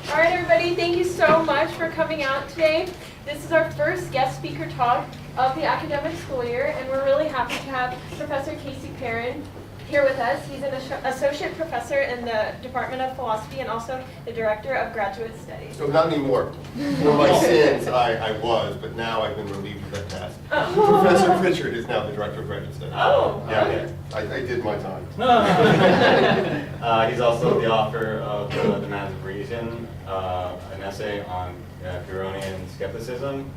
All right, everybody, thank you so much for coming out today. This is our first guest speaker talk of the academic school year, and we're really happy to have Professor Perin here with us. He's an associate professor in the Department of Philosophy and also the director of graduate studies. So not anymore. For my sins, I was, but now I've been relieved of that task. Professor Richard is now the director of graduate studies. Oh, yeah. I did my time. He's also the author of The Demands of Reason, an essay on Pyrrhonian skepticism.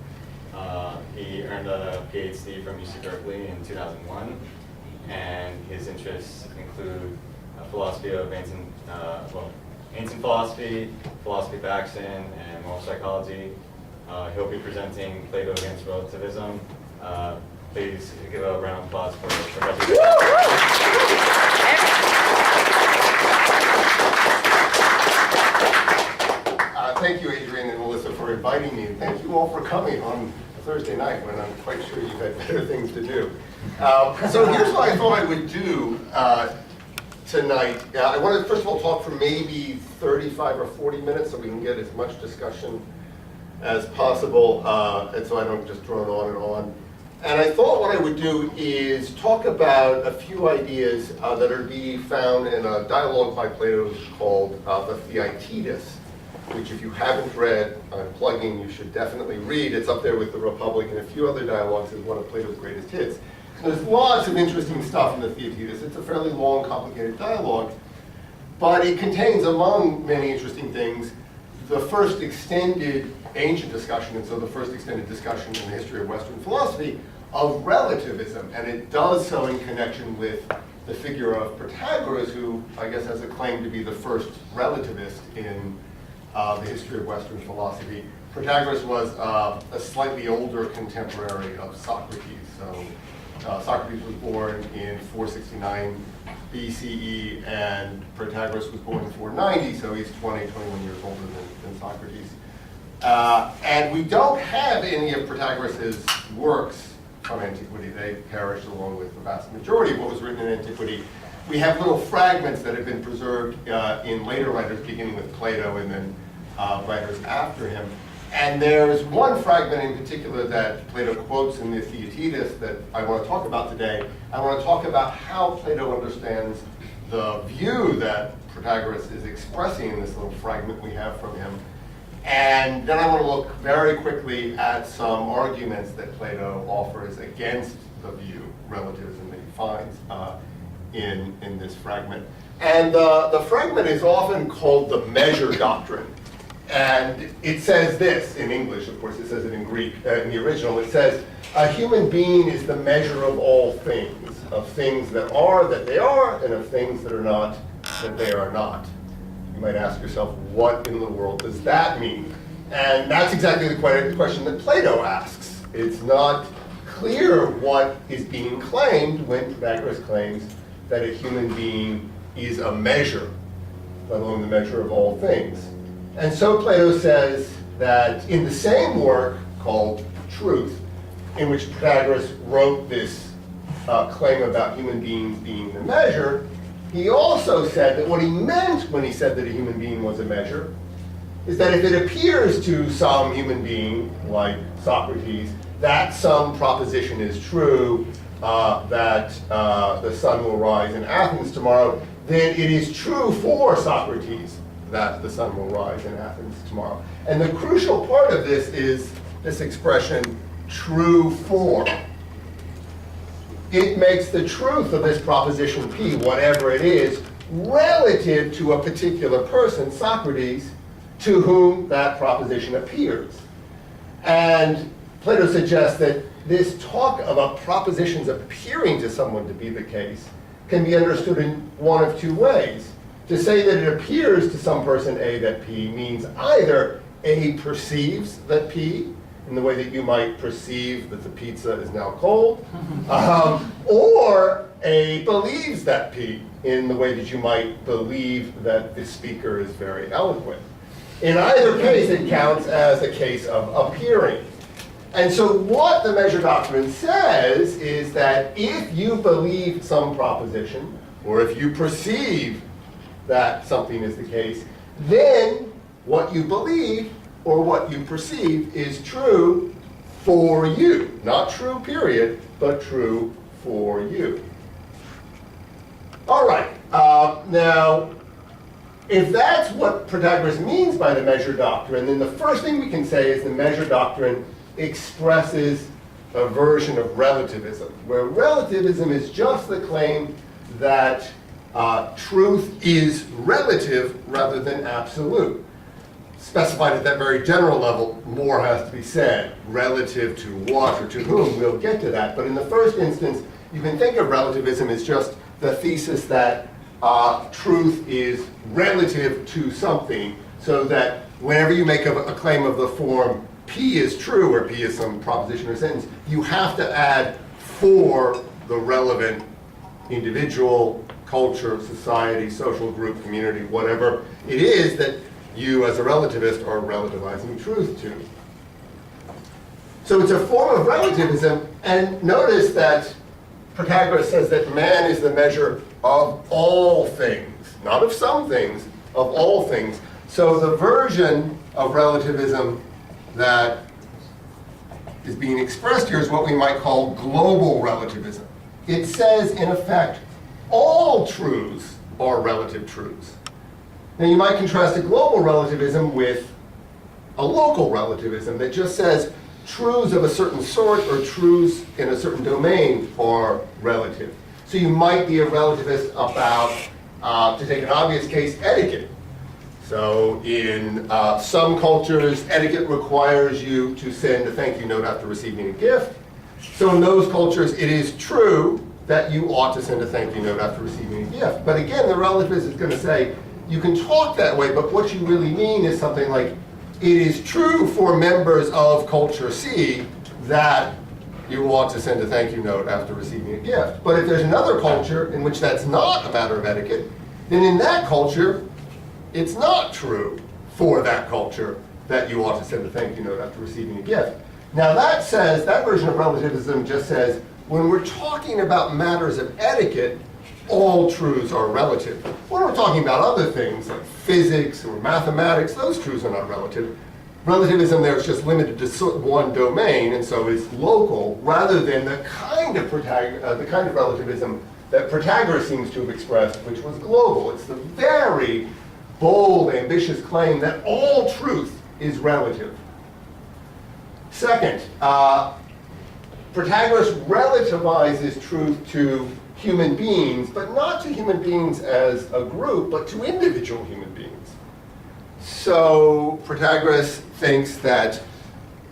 He earned a PhD from UC Berkeley in 2001, and his interests include philosophy of ancient philosophy, philosophy of action, and moral psychology. He'll be presenting Plato against relativism. Please give a round of applause for Professor. Thank you, Adrian and Melissa, for inviting me, and thank you all for coming on a Thursday night when I'm quite sure you've had better things to do. So here's what I thought I would do tonight. I want to, first of all, talk for maybe 35 or 40 minutes so we can get as much discussion as possible, and so I don't just drone on and on. And I thought what I would do is talk about a few ideas that are to be found in a dialogue by Plato called the Theaetetus, which if you haven't read, I'm plugging, you should definitely read. It's up there with the Republic and a few other dialogues as one of Plato's greatest hits. There's lots of interesting stuff in the Theaetetus. It's a fairly long, complicated dialogue, but it contains, among many interesting things, the first extended ancient discussion, and so the first extended discussion in the history of Western philosophy, of relativism, and it does so in connection with the figure of Protagoras, who I guess has a claim to be the first relativist in the history of Western philosophy. Protagoras was a slightly older contemporary of Socrates. So Socrates was born in 469 BCE, and Protagoras was born in 490, so he's 21 years older than Socrates. And we don't have any of Protagoras' works from antiquity. They perished along with the vast majority of what was written in antiquity. We have little fragments that have been preserved in later writers, beginning with Plato and then writers after him. And there's one fragment in particular that Plato quotes in the Theaetetus that I want to talk about today. I want to talk about how Plato understands the view that Protagoras is expressing in this little fragment we have from him. And then I want to look very quickly at some arguments that Plato offers against the view, relativism, that he finds in this fragment. And the fragment is often called the Measure Doctrine. And it says this in English, of course it says it in Greek, in the original. It says, a human being is the measure of all things, of things that are, that they are, and of things that are not, that they are not. You might ask yourself, what in the world does that mean? And that's exactly the question that Plato asks. It's not clear what is being claimed when Protagoras claims that a human being is a measure, let alone the measure of all things. And so Plato says that in the same work called Truth, in which Protagoras wrote this claim about human beings being the measure, he also said that what he meant when he said that a human being was a measure is that if it appears to some human being, like Socrates, that some proposition is true, that the sun will rise in Athens tomorrow, then it is true for Socrates that the sun will rise in Athens tomorrow. And the crucial part of this is this expression, true for. It makes the truth of this proposition P, whatever it is, relative to a particular person, Socrates, to whom that proposition appears. And Plato suggests that this talk about propositions appearing to someone to be the case can be understood in one of two ways. To say that it appears to some person A that P means either A perceives that P, in the way that you might perceive that the pizza is now cold, or A believes that P, in the way that you might believe that the speaker is very eloquent. In either case, it counts as a case of appearing. And so what the Measure Doctrine says is that if you believe some proposition, or if you perceive that something is the case, then what you believe or what you perceive is true for you. Not true, period, but true for you. All right, now, if that's what Protagoras means by the measure doctrine, then the first thing we can say is the measure doctrine expresses a version of relativism, where relativism is just the claim that truth is relative rather than absolute. Specified at that very general level, more has to be said. Relative to what or to whom, we'll get to that. But in the first instance, you can think of relativism as just the thesis that truth is relative to something, so that whenever you make a claim of the form P is true, or P is some proposition or sentence, you have to add for the relevant individual, culture, society, social group, community, whatever it is that you as a relativist are relativizing truth to. So it's a form of relativism, and notice that Protagoras says that man is the measure of all things, not of some things, of all things. So the version of relativism that is being expressed here is what we might call global relativism. It says, in effect, all truths are relative truths. Now you might contrast a global relativism with a local relativism that just says truths of a certain sort or truths in a certain domain are relative. So you might be a relativist about, to take an obvious case, etiquette. So in some cultures, etiquette requires you to send a thank you note after receiving a gift. So in those cultures, it is true that you ought to send a thank you note after receiving a gift. But again, the relativist is going to say, you can talk that way, but what you really mean is something like, it is true for members of culture C that you ought to send a thank you note after receiving a gift. But if there's another culture in which that's not a matter of etiquette, then in that culture, it's not true for that culture that you ought to send a thank you note after receiving a gift. Now that says, that version of relativism just says, when we're talking about matters of etiquette, all truths are relative. When we're talking about other things like physics or mathematics, those truths are not relative. Relativism there is just limited to one domain, and so is local, rather than the kind of relativism that Protagoras seems to have expressed, which was global. It's the very bold, ambitious claim that all truth is relative. Second, Protagoras relativizes truth to human beings, but not to human beings as a group, but to individual human beings. So Protagoras thinks that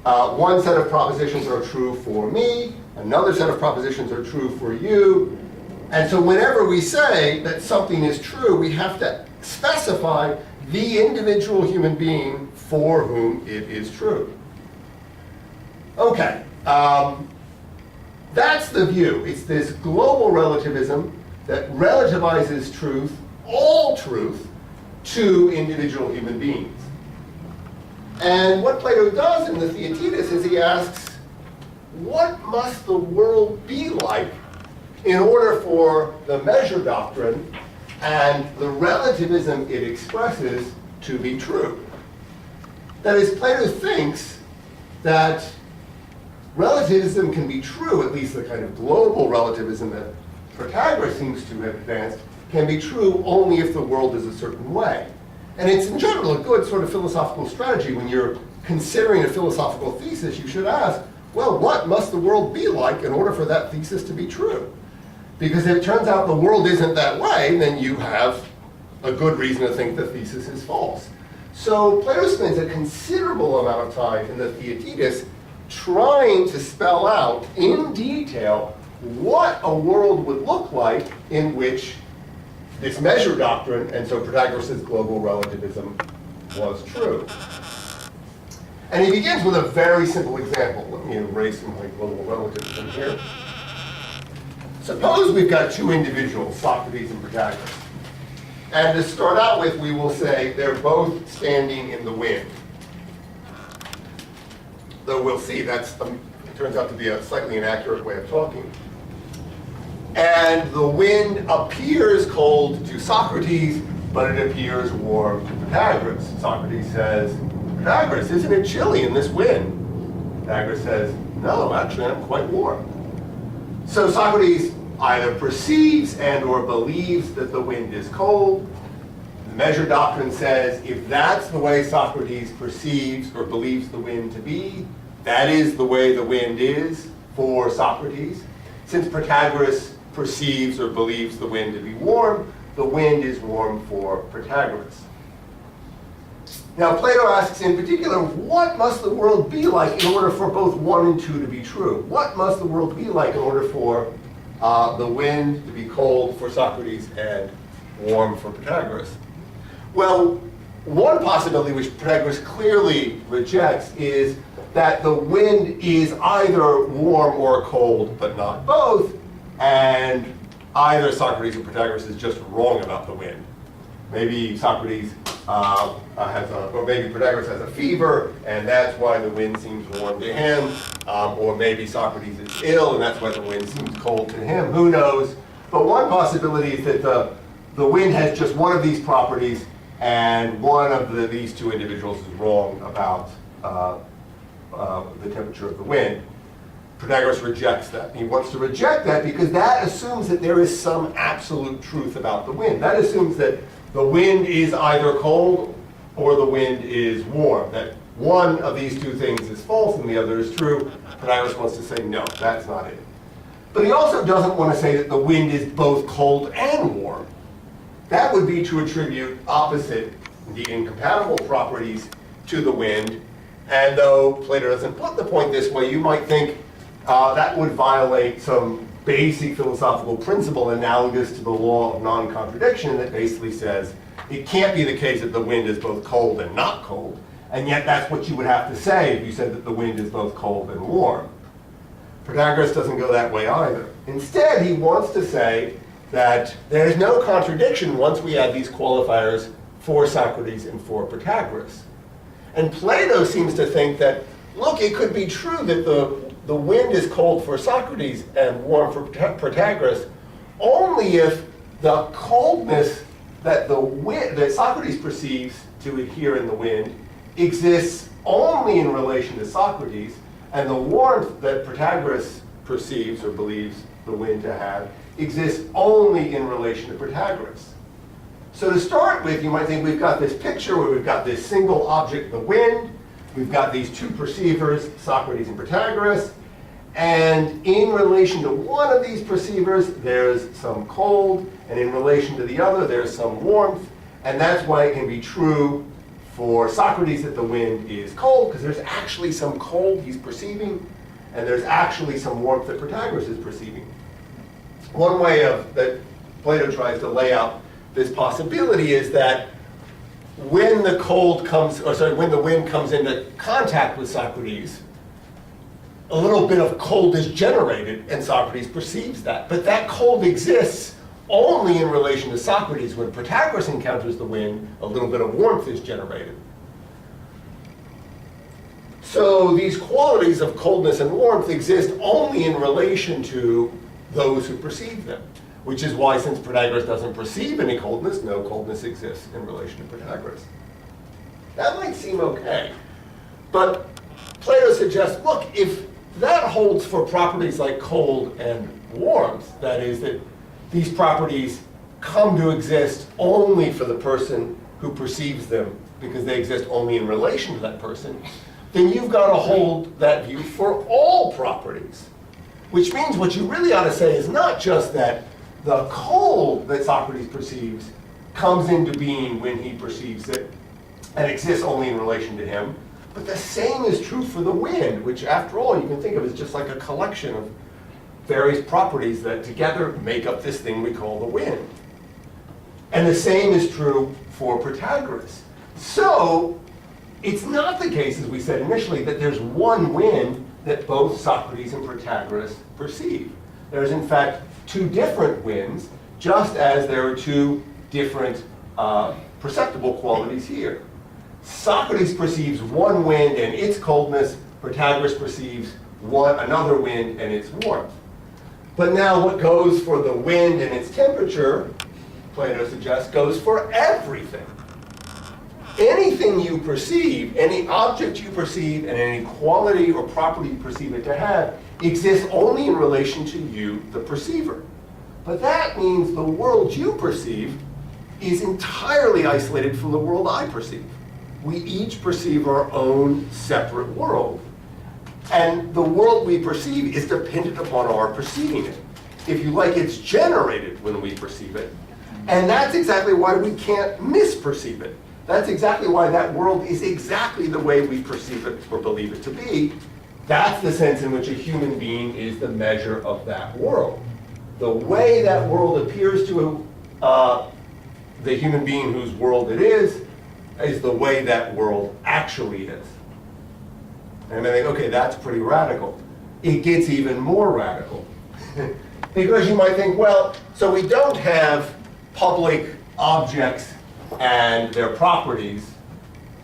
one set of propositions are true for me, another set of propositions are true for you, and so whenever we say that something is true, we have to specify the individual human being for whom it is true. Okay. That's the view. It's this global relativism that relativizes truth, all truth, to individual human beings. And what Plato does in the Theaetetus is he asks, what must the world be like in order for the measure doctrine and the relativism it expresses to be true? That is, Plato thinks that relativism can be true, at least the kind of global relativism that Protagoras seems to have advanced, can be true only if the world is a certain way. And it's in general a good sort of philosophical strategy. When you're considering a philosophical thesis, you should ask, well, what must the world be like in order for that thesis to be true? Because if it turns out the world isn't that way, then you have a good reason to think the thesis is false. So Plato spends a considerable amount of time in the Theaetetus trying to spell out in detail what a world would look like in which this measure doctrine, and so Protagoras' global relativism, was true. And he begins with a very simple example. Let me erase my global relativism here. Suppose we've got two individuals, Socrates and Protagoras. And to start out with, we will say they're both standing in the wind. Though we'll see, it turns out to be a slightly inaccurate way of talking. And the wind appears cold to Socrates, but it appears warm to Protagoras. Socrates says, Protagoras, isn't it chilly in this wind? Protagoras says, no, actually I'm quite warm. So Socrates either perceives and or believes that the wind is cold. The Measure Doctrine says if that's the way Socrates perceives or believes the wind to be, that is the way the wind is for Socrates. Since Protagoras perceives or believes the wind to be warm, the wind is warm for Protagoras. Now Plato asks in particular, what must the world be like in order for both 1 and 2 to be true? What must the world be like in order for the wind to be cold for Socrates and warm for Protagoras? Well, one possibility which Protagoras clearly rejects is that the wind is either warm or cold, but not both, and either Socrates or Protagoras is just wrong about the wind. Maybe Socrates or maybe Protagoras has a fever, and that's why the wind seems warm to him, or maybe Socrates is ill, and that's why the wind seems cold to him. Who knows? But one possibility is that the wind has just one of these properties, and one of these two individuals is wrong about the temperature of the wind. Protagoras rejects that. He wants to reject that because that assumes that there is some absolute truth about the wind. That assumes that the wind is either cold or the wind is warm. That one of these two things is false and the other is true. Protagoras wants to say, no, that's not it. But he also doesn't want to say that the wind is both cold and warm. That would be to attribute opposite, indeed incompatible properties to the wind. And though Plato doesn't put the point this way, you might think that would violate some basic philosophical principle analogous to the law of non-contradiction that basically says it can't be the case that the wind is both cold and not cold, and yet that's what you would have to say if you said that the wind is both cold and warm. Protagoras doesn't go that way either. Instead, he wants to say that there's no contradiction once we add these qualifiers for Socrates and for Protagoras. And Plato seems to think that, look, it could be true that the wind is cold for Socrates and warm for Protagoras only if the coldness that that Socrates perceives to adhere in the wind exists only in relation to Socrates, and the warmth that Protagoras perceives or believes the wind to have exists only in relation to Protagoras. So to start with, you might think we've got this picture where we've got this single object, the wind. We've got these two perceivers, Socrates and Protagoras. And in relation to one of these perceivers, there's some cold. And in relation to the other, there's some warmth. And that's why it can be true for Socrates that the wind is cold, because there's actually some cold he's perceiving. And there's actually some warmth that Protagoras is perceiving. One way that Plato tries to lay out this possibility is that when the wind comes into contact with Socrates, a little bit of cold is generated, and Socrates perceives that. But that cold exists only in relation to Socrates. When Protagoras encounters the wind, a little bit of warmth is generated. So these qualities of coldness and warmth exist only in relation to those who perceive them. Which is why, since Protagoras doesn't perceive any coldness, no coldness exists in relation to Protagoras. That might seem okay. But Plato suggests, look, if that holds for properties like cold and warmth, that is, that these properties come to exist only for the person who perceives them because they exist only in relation to that person, then you've got to hold that view for all properties. Which means what you really ought to say is not just that the cold that Socrates perceives comes into being when he perceives it and exists only in relation to him, but the same is true for the wind, which after all you can think of as just like a collection of various properties that together make up this thing we call the wind. And the same is true for Protagoras. So it's not the case, as we said initially, that there's one wind that both Socrates and Protagoras perceive. There's in fact two different winds, just as there are two different perceptible qualities here. Socrates perceives one wind and its coldness, Protagoras perceives another wind and its warmth. But now what goes for the wind and its temperature, Plato suggests, goes for everything. Anything you perceive, any object you perceive, and any quality or property you perceive it to have, exists only in relation to you, the perceiver. But that means the world you perceive is entirely isolated from the world I perceive. We each perceive our own separate world. And the world we perceive is dependent upon our perceiving it. If you like, it's generated when we perceive it. And that's exactly why we can't misperceive it. That's exactly why that world is exactly the way we perceive it or believe it to be. That's the sense in which a human being is the measure of that world. The way that world appears to the human being whose world it is the way that world actually is. And I think, okay, that's pretty radical. It gets even more radical. Because you might think, well, so we don't have public objects and their properties.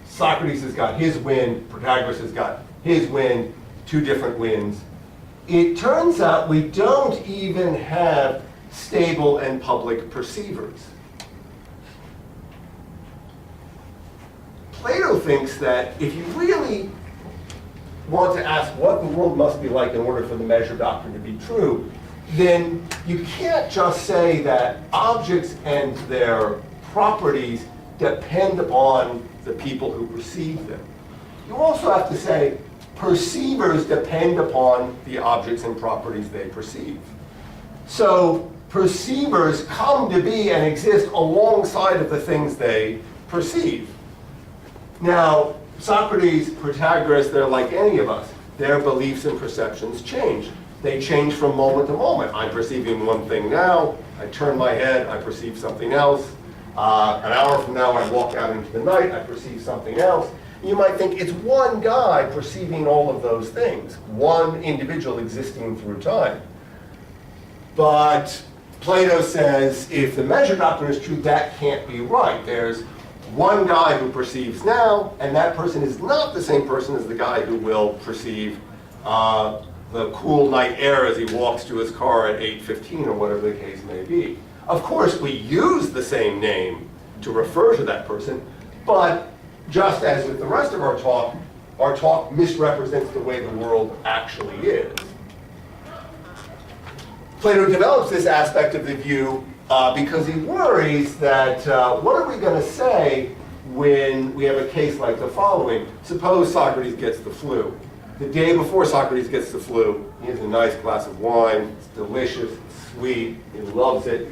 Socrates has got his wind, Protagoras has got his wind, two different winds. It turns out we don't even have stable and public perceivers. Plato thinks that if you really want to ask what the world must be like in order for the measure doctrine to be true, then you can't just say that objects and their properties depend upon the people who perceive them. You also have to say perceivers depend upon the objects and properties they perceive. So perceivers come to be and exist alongside of the things they perceive. Now, Socrates, Protagoras, they're like any of us. Their beliefs and perceptions change. They change from moment to moment. I'm perceiving one thing now. I turn my head, I perceive something else. An hour from now, I walk out into the night, I perceive something else. You might think it's one guy perceiving all of those things, one individual existing through time. But Plato says if the measure doctrine is true, that can't be right. There's one guy who perceives now, and that person is not the same person as the guy who will perceive the cool night air as he walks to his car at 8:15 or whatever the case may be. Of course, we use the same name to refer to that person, but just as with the rest of our talk misrepresents the way the world actually is. Plato develops this aspect of the view because he worries that what are we going to say when we have a case like the following? Suppose Socrates gets the flu. The day before Socrates gets the flu, he has a nice glass of wine. It's delicious, it's sweet, he loves it.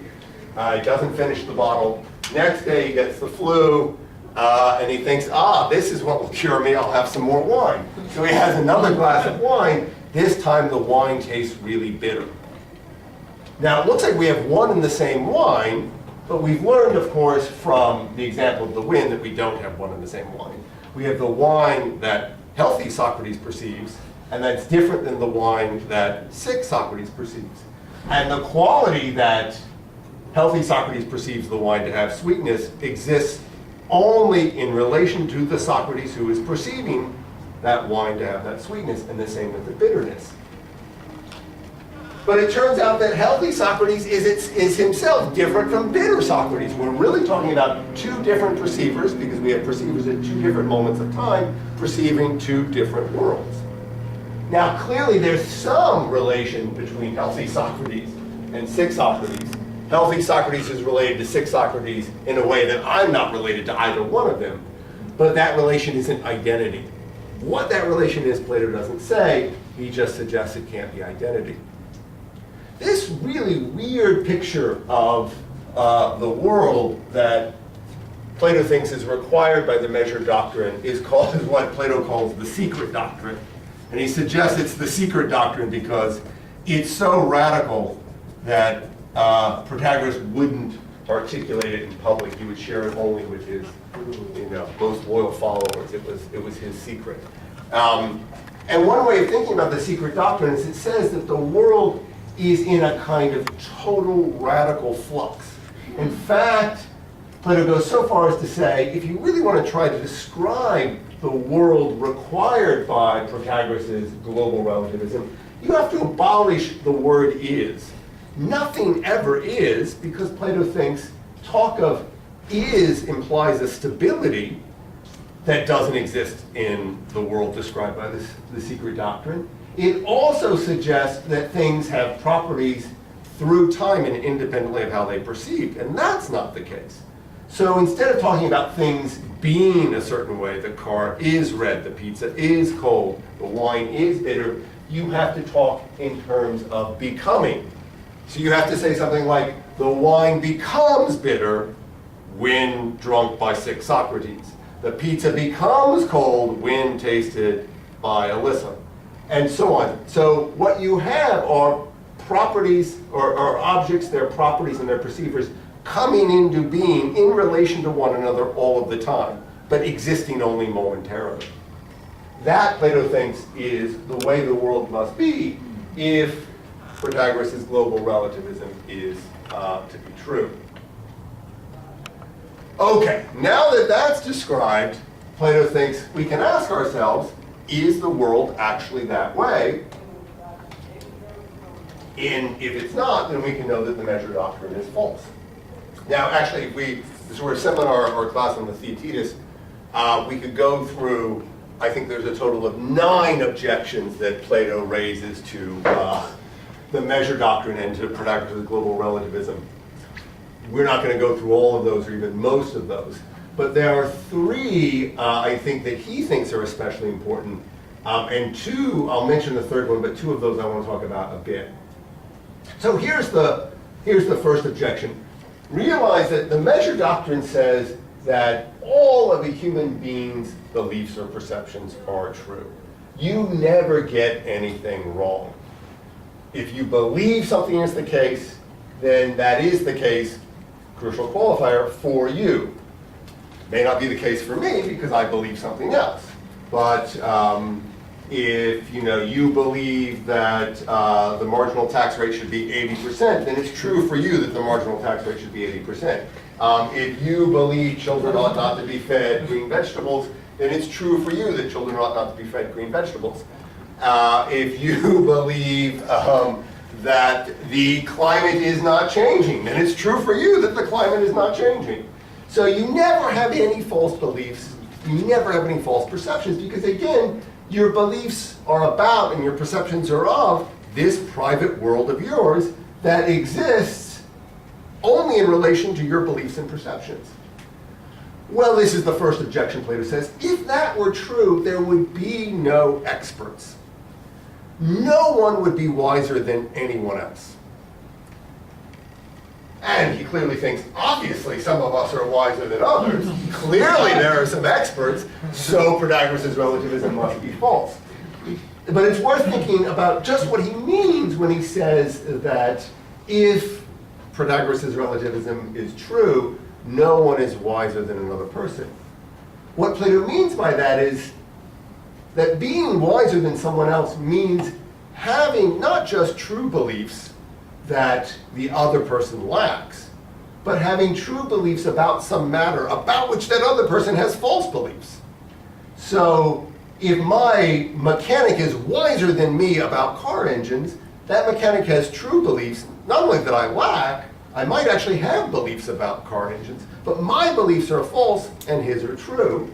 He doesn't finish the bottle. Next day he gets the flu, and he thinks, this is what will cure me, I'll have some more wine. So he has another glass of wine. This time the wine tastes really bitter. Now it looks like we have one and the same wine, but we've learned, of course, from the example of the wind that we don't have one and the same wine. We have the wine that healthy Socrates perceives, and that's different than the wine that sick Socrates perceives. And the quality that healthy Socrates perceives the wine to have, sweetness, exists only in relation to the Socrates who is perceiving that wine to have that sweetness, and the same with the bitterness. But it turns out that healthy Socrates is himself different from bitter Socrates. We're really talking about two different perceivers, because we have perceivers at two different moments of time perceiving two different worlds. Now clearly there's some relation between healthy Socrates and sick Socrates. Healthy Socrates is related to sick Socrates in a way that I'm not related to either one of them. But that relation isn't identity. What that relation is, Plato doesn't say. He just suggests it can't be identity. This really weird picture of the world that Plato thinks is required by the measure doctrine is what Plato calls the secret doctrine. And he suggests it's the secret doctrine because it's so radical that Protagoras wouldn't articulate it in public. He would share it only with his most loyal followers. It was his secret. And one way of thinking about the secret doctrine is it says that the world is in a kind of total radical flux. In fact, Plato goes so far as to say, if you really want to try to describe the world required by Protagoras' global relativism, you have to abolish the word is. Nothing ever is, because Plato thinks talk of is implies a stability that doesn't exist in the world described by the secret doctrine. It also suggests that things have properties through time and independently of how they perceive, and that's not the case. So instead of talking about things being a certain way, the car is red, the pizza is cold, the wine is bitter, you have to talk in terms of becoming. So you have to say something like, the wine becomes bitter when drunk by 6 Socrates. The pizza becomes cold when tasted by Alyssa, and so on. So what you have are properties or objects, their properties and their perceivers coming into being in relation to one another all of the time, but existing only momentarily. That, Plato thinks, is the way the world must be if Protagoras' global relativism is to be true. Okay, now that that's described, Plato thinks we can ask ourselves, is the world actually that way? And if it's not, then we can know that the Measure Doctrine is false. Now, actually, if we sort of seminar or class on the Theaetetus, we could go through, I think there's a total of 9 objections that Plato raises to the Measure Doctrine and to Protagoras' global relativism. We're not going to go through all of those or even most of those. But there are 3, I think, that he thinks are especially important. And 2, I'll mention the third one, but 2 of those I want to talk about a bit. So here's the first objection. Realize that the Measure Doctrine says that all of a human being's beliefs or perceptions are true. You never get anything wrong. If you believe something is the case, then that is the case, crucial qualifier, for you. May not be the case for me because I believe something else. But if you believe that the marginal tax rate should be 80%, then it's true for you that the marginal tax rate should be 80%. If you believe children ought not to be fed green vegetables, then it's true for you that children ought not to be fed green vegetables. If you believe that the climate is not changing, then it's true for you that the climate is not changing. So you never have any false beliefs, you never have any false perceptions, because again, your beliefs are about and your perceptions are of this private world of yours that exists only in relation to your beliefs and perceptions. Well, this is the first objection Plato says. If that were true, there would be no experts. No one would be wiser than anyone else. And he clearly thinks, obviously, some of us are wiser than others. Clearly, there are some experts, so Protagoras' relativism must be false. But it's worth thinking about just what he means when he says that if Protagoras' relativism is true, no one is wiser than another person. What Plato means by that is that being wiser than someone else means having not just true beliefs that the other person lacks, but having true beliefs about some matter about which that other person has false beliefs. So if my mechanic is wiser than me about car engines, that mechanic has true beliefs, not only that I lack, I might actually have beliefs about car engines, but my beliefs are false and his are true.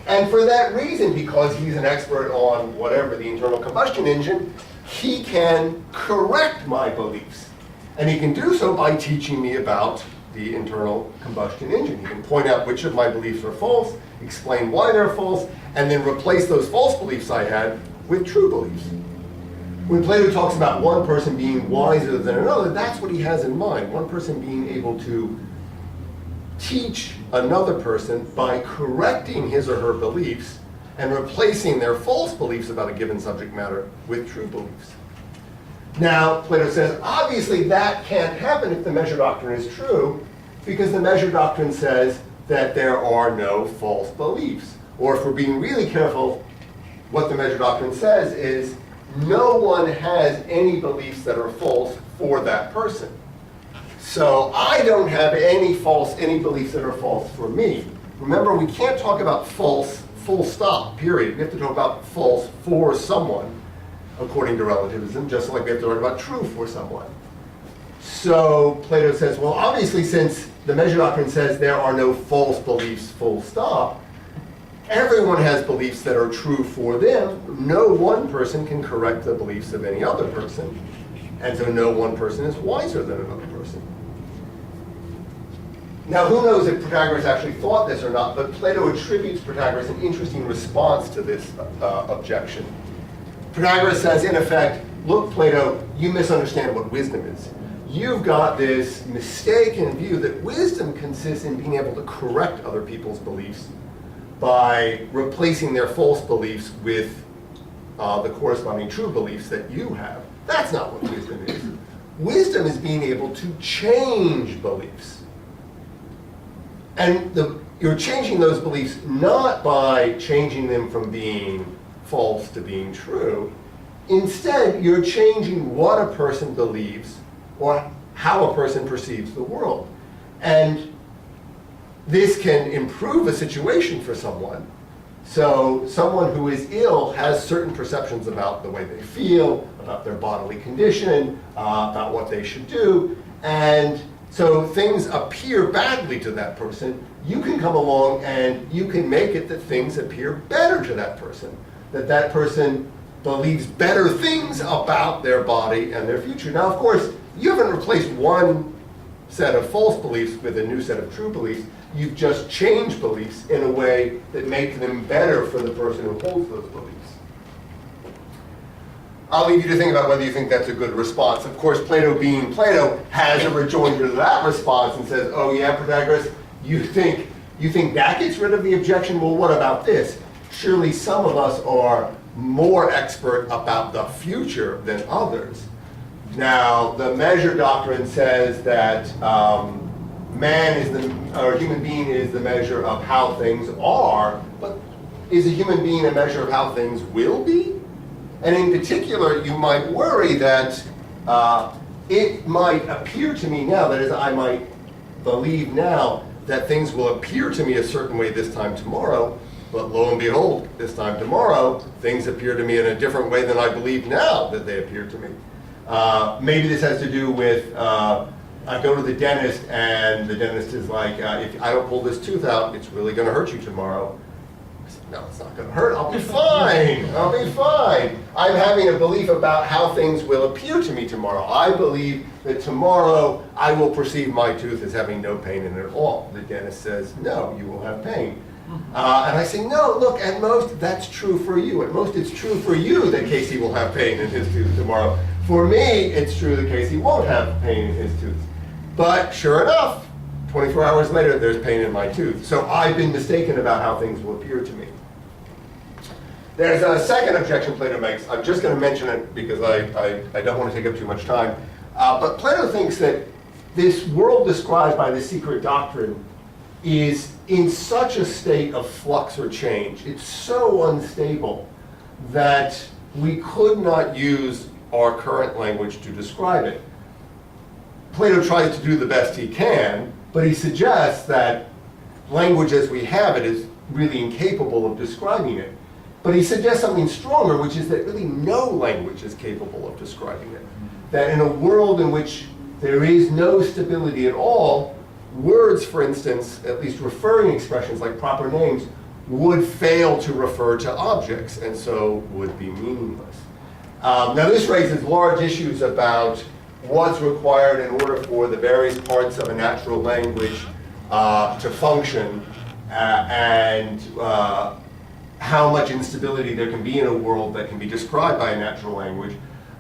And for that reason, because he's an expert on whatever the internal combustion engine, he can correct my beliefs. And he can do so by teaching me about the internal combustion engine. He can point out which of my beliefs are false, explain why they're false, and then replace those false beliefs I had with true beliefs. When Plato talks about one person being wiser than another, that's what he has in mind. One person being able to teach another person by correcting his or her beliefs and replacing their false beliefs about a given subject matter with true beliefs. Now, Plato says, obviously that can't happen if the Measure Doctrine is true, because the Measure Doctrine says that there are no false beliefs. Or if we're being really careful, what the Measure Doctrine says is no one has any beliefs that are false for that person. So I don't have any beliefs that are false for me. Remember, we can't talk about false, full stop, period. We have to talk about false for someone, according to relativism, just like we have to talk about true for someone. So Plato says, well, obviously, since the Measure Doctrine says there are no false beliefs, full stop. Everyone has beliefs that are true for them. No one person can correct the beliefs of any other person. And so no one person is wiser than another person. Now, who knows if Protagoras actually thought this or not, but Plato attributes Protagoras an interesting response to this objection. Protagoras says, in effect, look, Plato, you misunderstand what wisdom is. You've got this mistaken view that wisdom consists in being able to correct other people's beliefs by replacing their false beliefs with the corresponding true beliefs that you have. That's not what wisdom is. Wisdom is being able to change beliefs. And you're changing those beliefs not by changing them from being false to being true. Instead, you're changing what a person believes or how a person perceives the world. And this can improve a situation for someone. So someone who is ill has certain perceptions about the way they feel, about their bodily condition, about what they should do. And so things appear badly to that person. You can come along and you can make it that things appear better to that person. That person believes better things about their body and their future. Now, of course, you haven't replaced one set of false beliefs with a new set of true beliefs. You've just changed beliefs in a way that make them better for the person who holds those beliefs. I'll leave you to think about whether you think that's a good response. Of course, Plato being Plato has a rejoinder to that response and says, oh yeah, Protagoras, you think that gets rid of the objection? Well, what about this? Surely some of us are more expert about the future than others. Now, the Measure Doctrine says that human being is the measure of how things are, but is a human being a measure of how things will be? And in particular, you might worry that it might appear to me now, that is, I might believe now that things will appear to me a certain way this time tomorrow, but lo and behold, this time tomorrow, things appear to me in a different way than I believe now that they appear to me. Maybe this has to do with, I go to the dentist and the dentist is like, if I don't pull this tooth out, it's really going to hurt you tomorrow. I said, no, it's not going to hurt. I'll be fine. I'll be fine. I'm having a belief about how things will appear to me tomorrow. I believe that tomorrow I will perceive my tooth as having no pain in it at all. The dentist says, no, you will have pain. And I say, no, look, at most that's true for you. At most it's true for you that Casey will have pain in his tooth tomorrow. For me, it's true that Casey won't have pain in his tooth. But sure enough, 24 hours later, there's pain in my tooth. So I've been mistaken about how things will appear to me. There's a second objection Plato makes. I'm just going to mention it because I don't want to take up too much time. But Plato thinks that this world described by the secret doctrine is in such a state of flux or change. It's so unstable that we could not use our current language to describe it. Plato tries to do the best he can, but he suggests that language as we have it is really incapable of describing it. But he suggests something stronger, which is that really no language is capable of describing it. That in a world in which there is no stability at all, words, for instance, at least referring expressions like proper names, would fail to refer to objects and so would be meaningless. Now this raises large issues about what's required in order for the various parts of a natural language to function and how much instability there can be in a world that can be described by a natural language.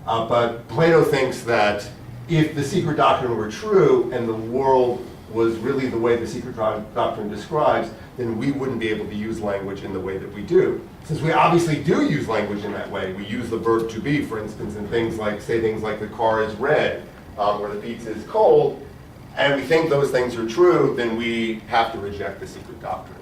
But Plato thinks that if the secret doctrine were true and the world was really the way the secret doctrine describes, then we wouldn't be able to use language in the way that we do. Since we obviously do use language in that way, we use the verb to be, for instance, in things like, say things like the car is red, or the pizza is cold, and we think those things are true, then we have to reject the secret doctrine.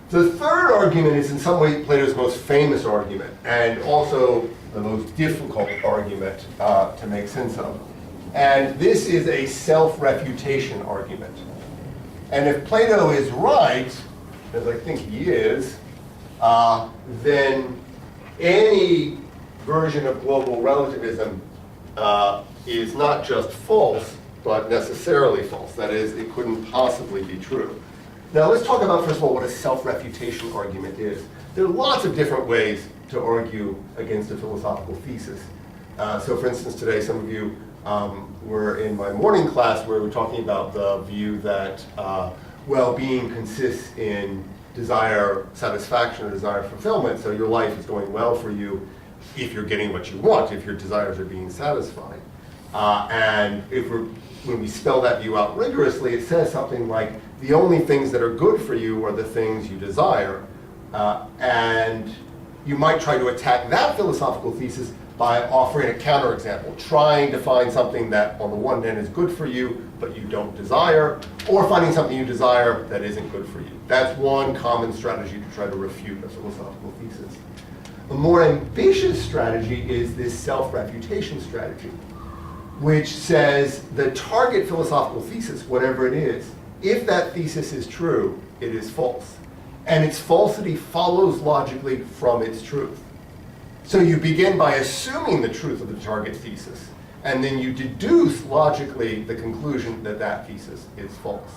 The third argument is in some way Plato's most famous argument, and also the most difficult argument to make sense of. And this is a self-refutation argument. And if Plato is right, as I think he is, then any version of global relativism is not just false, but necessarily false. That is, it couldn't possibly be true. Now let's talk about, first of all, what a self-refutation argument is. There are lots of different ways to argue against a philosophical thesis. So for instance, today some of you were in my morning class where we were talking about the view that well-being consists in desire satisfaction or desire fulfillment. So your life is going well for you if you're getting what you want, if your desires are being satisfied. And when we spell that view out rigorously, it says something like, the only things that are good for you are the things you desire. And you might try to attack that philosophical thesis by offering a counterexample, trying to find something that on the one hand is good for you, but you don't desire, or finding something you desire that isn't good for you. That's one common strategy to try to refute a philosophical thesis. A more ambitious strategy is this self-refutation strategy, which says the target philosophical thesis, whatever it is, if that thesis is true, it is false. And its falsity follows logically from its truth. So you begin by assuming the truth of the target thesis, and then you deduce logically the conclusion that that thesis is false.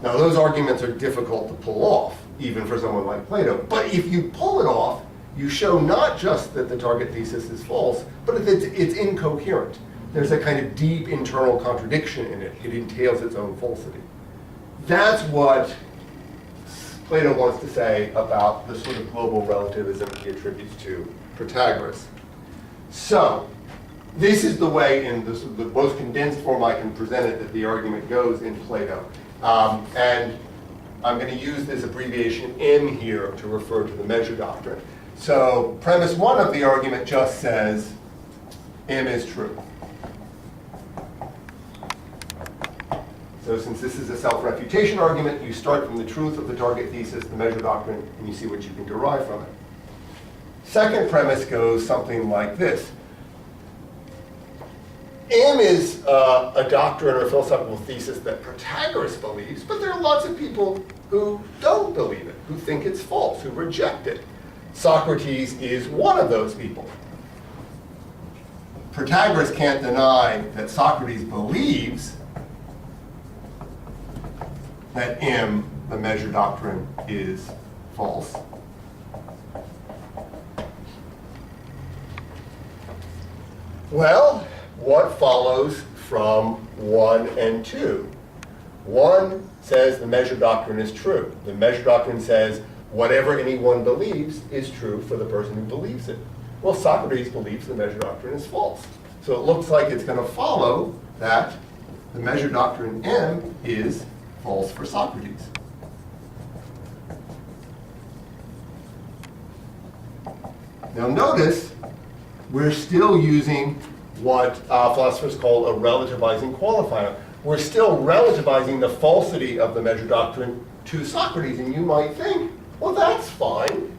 Now those arguments are difficult to pull off, even for someone like Plato, but if you pull it off, you show not just that the target thesis is false, but that it's incoherent. There's a kind of deep internal contradiction in it. It entails its own falsity. That's what Plato wants to say about the sort of global relativism he attributes to Protagoras. So, this is the way, in the most condensed form I can present it, that the argument goes in Plato. And I'm going to use this abbreviation M here to refer to the Measure Doctrine. So, premise one of the argument just says M is true. So since this is a self-refutation argument, you start from the truth of the target thesis, the Measure Doctrine, and you see what you can derive from it. Second premise goes something like this. M is a doctrine or a philosophical thesis that Protagoras believes, but there are lots of people who don't believe it, who think it's false, who reject it. Socrates is one of those people. Protagoras can't deny that Socrates believes that M, the Measure Doctrine, is false. Well, what follows from 1 and 2? 1 says the Measure Doctrine is true. The Measure Doctrine says whatever anyone believes is true for the person who believes it. Well, Socrates believes the Measure Doctrine is false. So it looks like it's going to follow that the Measure Doctrine M is false for Socrates. Now notice, we're still using what philosophers call a relativizing qualifier. We're still relativizing the falsity of the Measure Doctrine to Socrates, and you might think, well, that's fine.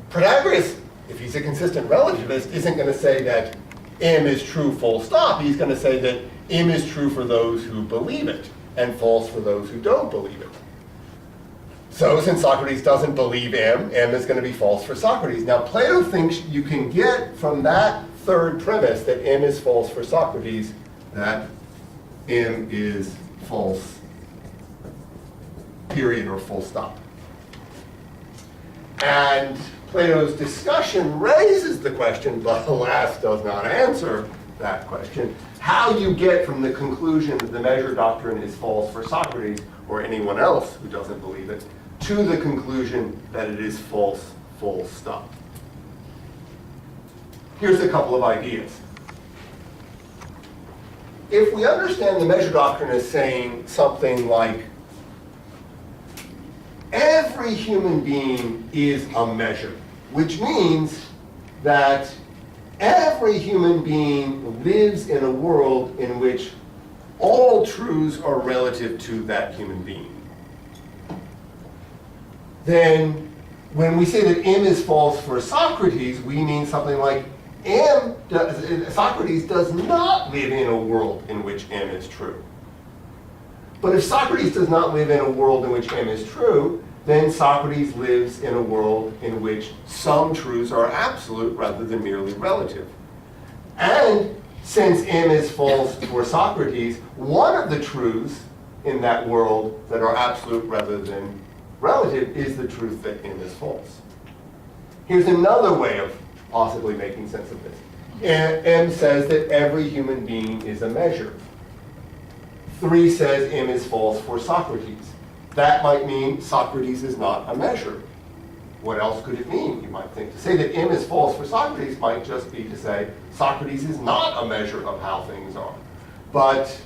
Protagoras, if he's a consistent relativist, isn't going to say that M is true full stop. He's going to say that M is true for those who believe it and false for those who don't believe it. So since Socrates doesn't believe M, M is going to be false for Socrates. Now Plato thinks you can get from that third premise that M is false for Socrates, that M is false, period, or full stop. And Plato's discussion raises the question, but alas does not answer that question, how you get from the conclusion that the Measure Doctrine is false for Socrates, or anyone else who doesn't believe it, to the conclusion that it is false, full stop. Here's a couple of ideas. If we understand the Measure Doctrine as saying something like, every human being is a measure, which means that every human being lives in a world in which all truths are relative to that human being. Then, when we say that M is false for Socrates, we mean something like Socrates does not live in a world in which M is true. But if Socrates does not live in a world in which M is true, then Socrates lives in a world in which some truths are absolute rather than merely relative. And since M is false for Socrates, one of the truths in that world that are absolute rather than relative is the truth that M is false. Here's another way of possibly making sense of this. M says that every human being is a measure. 3 says M is false for Socrates. That might mean Socrates is not a measure. What else could it mean, you might think? To say that M is false for Socrates might just be to say Socrates is not a measure of how things are. But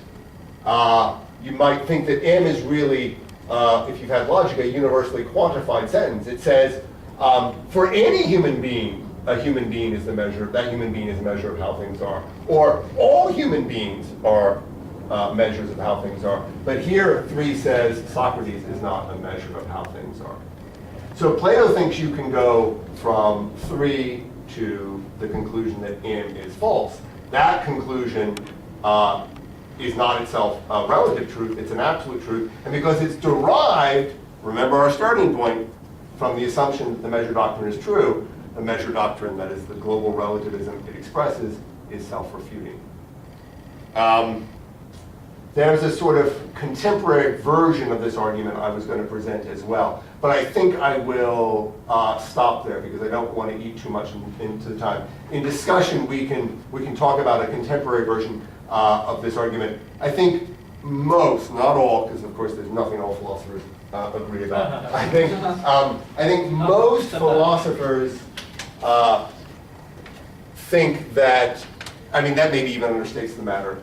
you might think that M is really, if you've had logic, a universally quantified sentence. It says, for any human being, a human being is the measure, that human being is a measure of how things are. Or all human beings are measures of how things are. But here 3 says Socrates is not a measure of how things are. So Plato thinks you can go from 3 to the conclusion that M is false. That conclusion is not itself a relative truth, it's an absolute truth. And because it's derived, remember our starting point, from the assumption that the measure doctrine is true, the measure doctrine, that is the global relativism it expresses, is self-refuting. There's a sort of contemporary version of this argument I was going to present as well. But I think I will stop there because I don't want to eat too much into the time. In discussion, we can talk about a contemporary version of this argument. I think most, not all, because of course there's nothing all philosophers agree about. I think most philosophers think that, I mean, that maybe even understates the matter.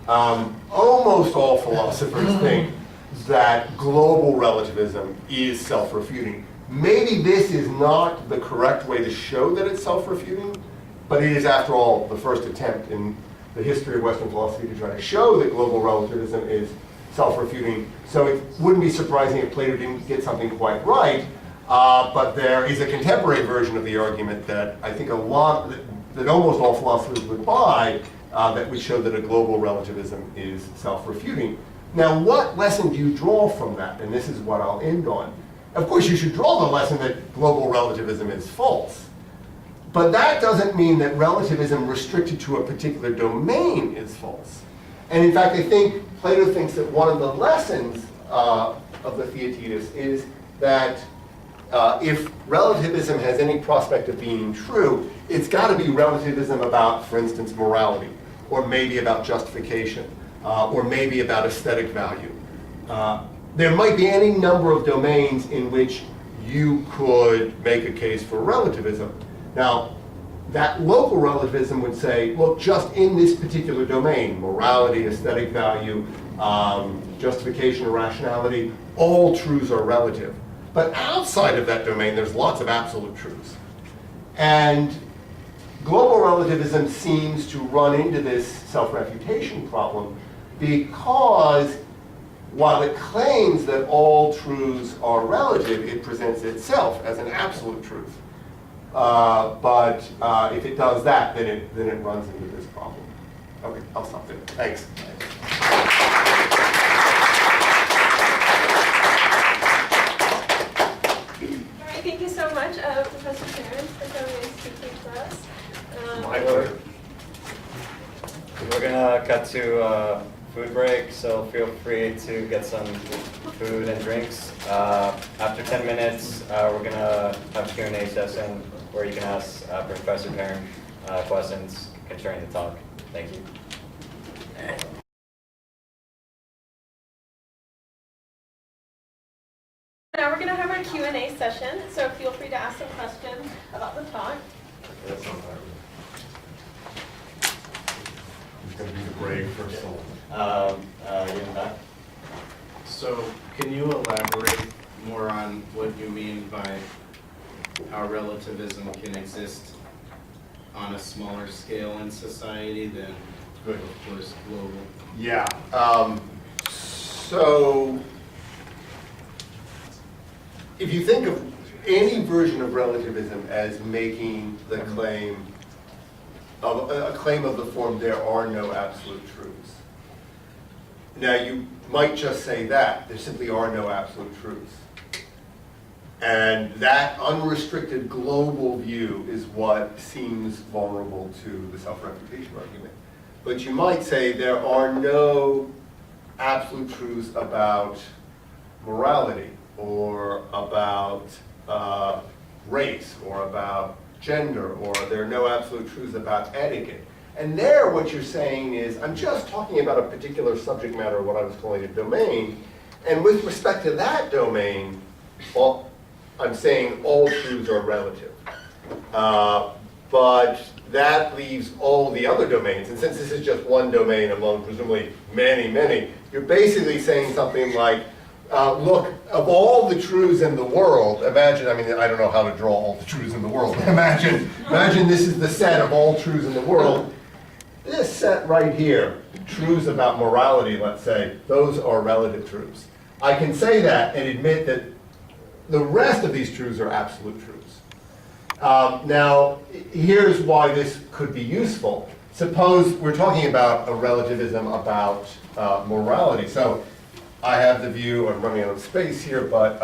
Almost all philosophers think that global relativism is self-refuting. Maybe this is not the correct way to show that it's self-refuting, but it is, after all, the first attempt in the history of Western philosophy to try to show that global relativism is self-refuting. So it wouldn't be surprising if Plato didn't get something quite right, but there is a contemporary version of the argument that I think that almost all philosophers would buy, that would show that a global relativism is self-refuting. Now, what lesson do you draw from that? And this is what I'll end on. Of course, you should draw the lesson that global relativism is false. But that doesn't mean that relativism restricted to a particular domain is false. And in fact, I think Plato thinks that one of the lessons of the Theaetetus is that if relativism has any prospect of being true, it's got to be relativism about, for instance, morality, or maybe about justification, or maybe about aesthetic value. There might be any number of domains in which you could make a case for relativism. Now, that local relativism would say, look, just in this particular domain, morality, aesthetic value, justification, or rationality, all truths are relative. But outside of that domain, there's lots of absolute truths. And global relativism seems to run into this self-refutation problem because while it claims that all truths are relative, it presents itself as an absolute truth. But if it does that, then it runs into this problem. Okay, I'll stop there. Thanks. All right, thank you so much, Professor Perin, for coming and speaking to us. My pleasure. We're gonna cut to food break, so feel free to get some food and drinks. After 10 minutes, we're gonna have a Q&A session where you can ask Professor Perin questions concerning the talk. Thank you. Now we're going to have our Q&A session, so feel free to ask some questions about the talk. That sounds right. It's going to be the break for soul. You in the back? So, can you elaborate more on what you mean by how relativism can exist on a smaller scale in society than, Good. of course, global? Yeah. So if you think of any version of relativism as making the claim of a claim of the form, there are no absolute truths. Now you might just say that there simply are no absolute truths. And that unrestricted global view is what seems vulnerable to the self-refutation argument. but you might say there are no absolute truths about morality, or about race, or about gender, or there are no absolute truths about etiquette. And there what you're saying is, I'm just talking about a particular subject matter, what I was calling a domain, and with respect to that domain, well, I'm saying all truths are relative. But that leaves all the other domains, and since this is just one domain among presumably many, many, you're basically saying something like, look, of all the truths in the world, imagine, I mean, I don't know how to draw all the truths in the world, but imagine this is the set of all truths in the world. This set right here, truths about morality, let's say, those are relative truths. I can say that and admit that the rest of these truths are absolute truths. Now, here's why this could be useful. Suppose we're talking about a relativism about morality. So I have the view, I'm running out of space here, but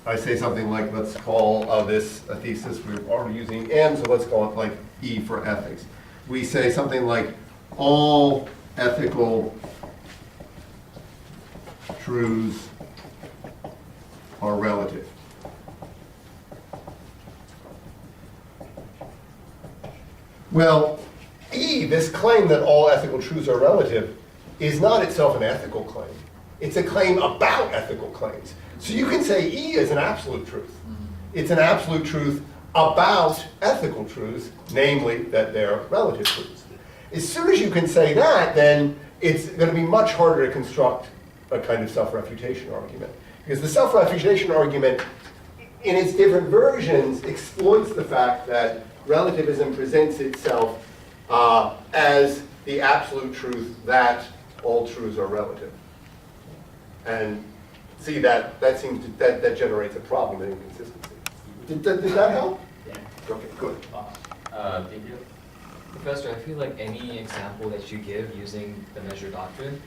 I say something like, let's call this a thesis, we're already using M, so let's call it like E for ethics. We say something like, all ethical truths are relative. Well, E, this claim that all ethical truths are relative, is not itself an ethical claim. It's a claim about ethical claims. So you can say E is an absolute truth. It's an absolute truth about ethical truths, namely that they're relative truths. As soon as you can say that, then it's going to be much harder to construct a kind of self-refutation argument. Because the self-refutation argument, in its different versions, exploits the fact that relativism presents itself as the absolute truth that all truths are relative. And see, that generates a problem, an inconsistency. Did that help? Yeah. Okay, good. Thank you. Professor, I feel like any example that you give using the Measure Doctrine,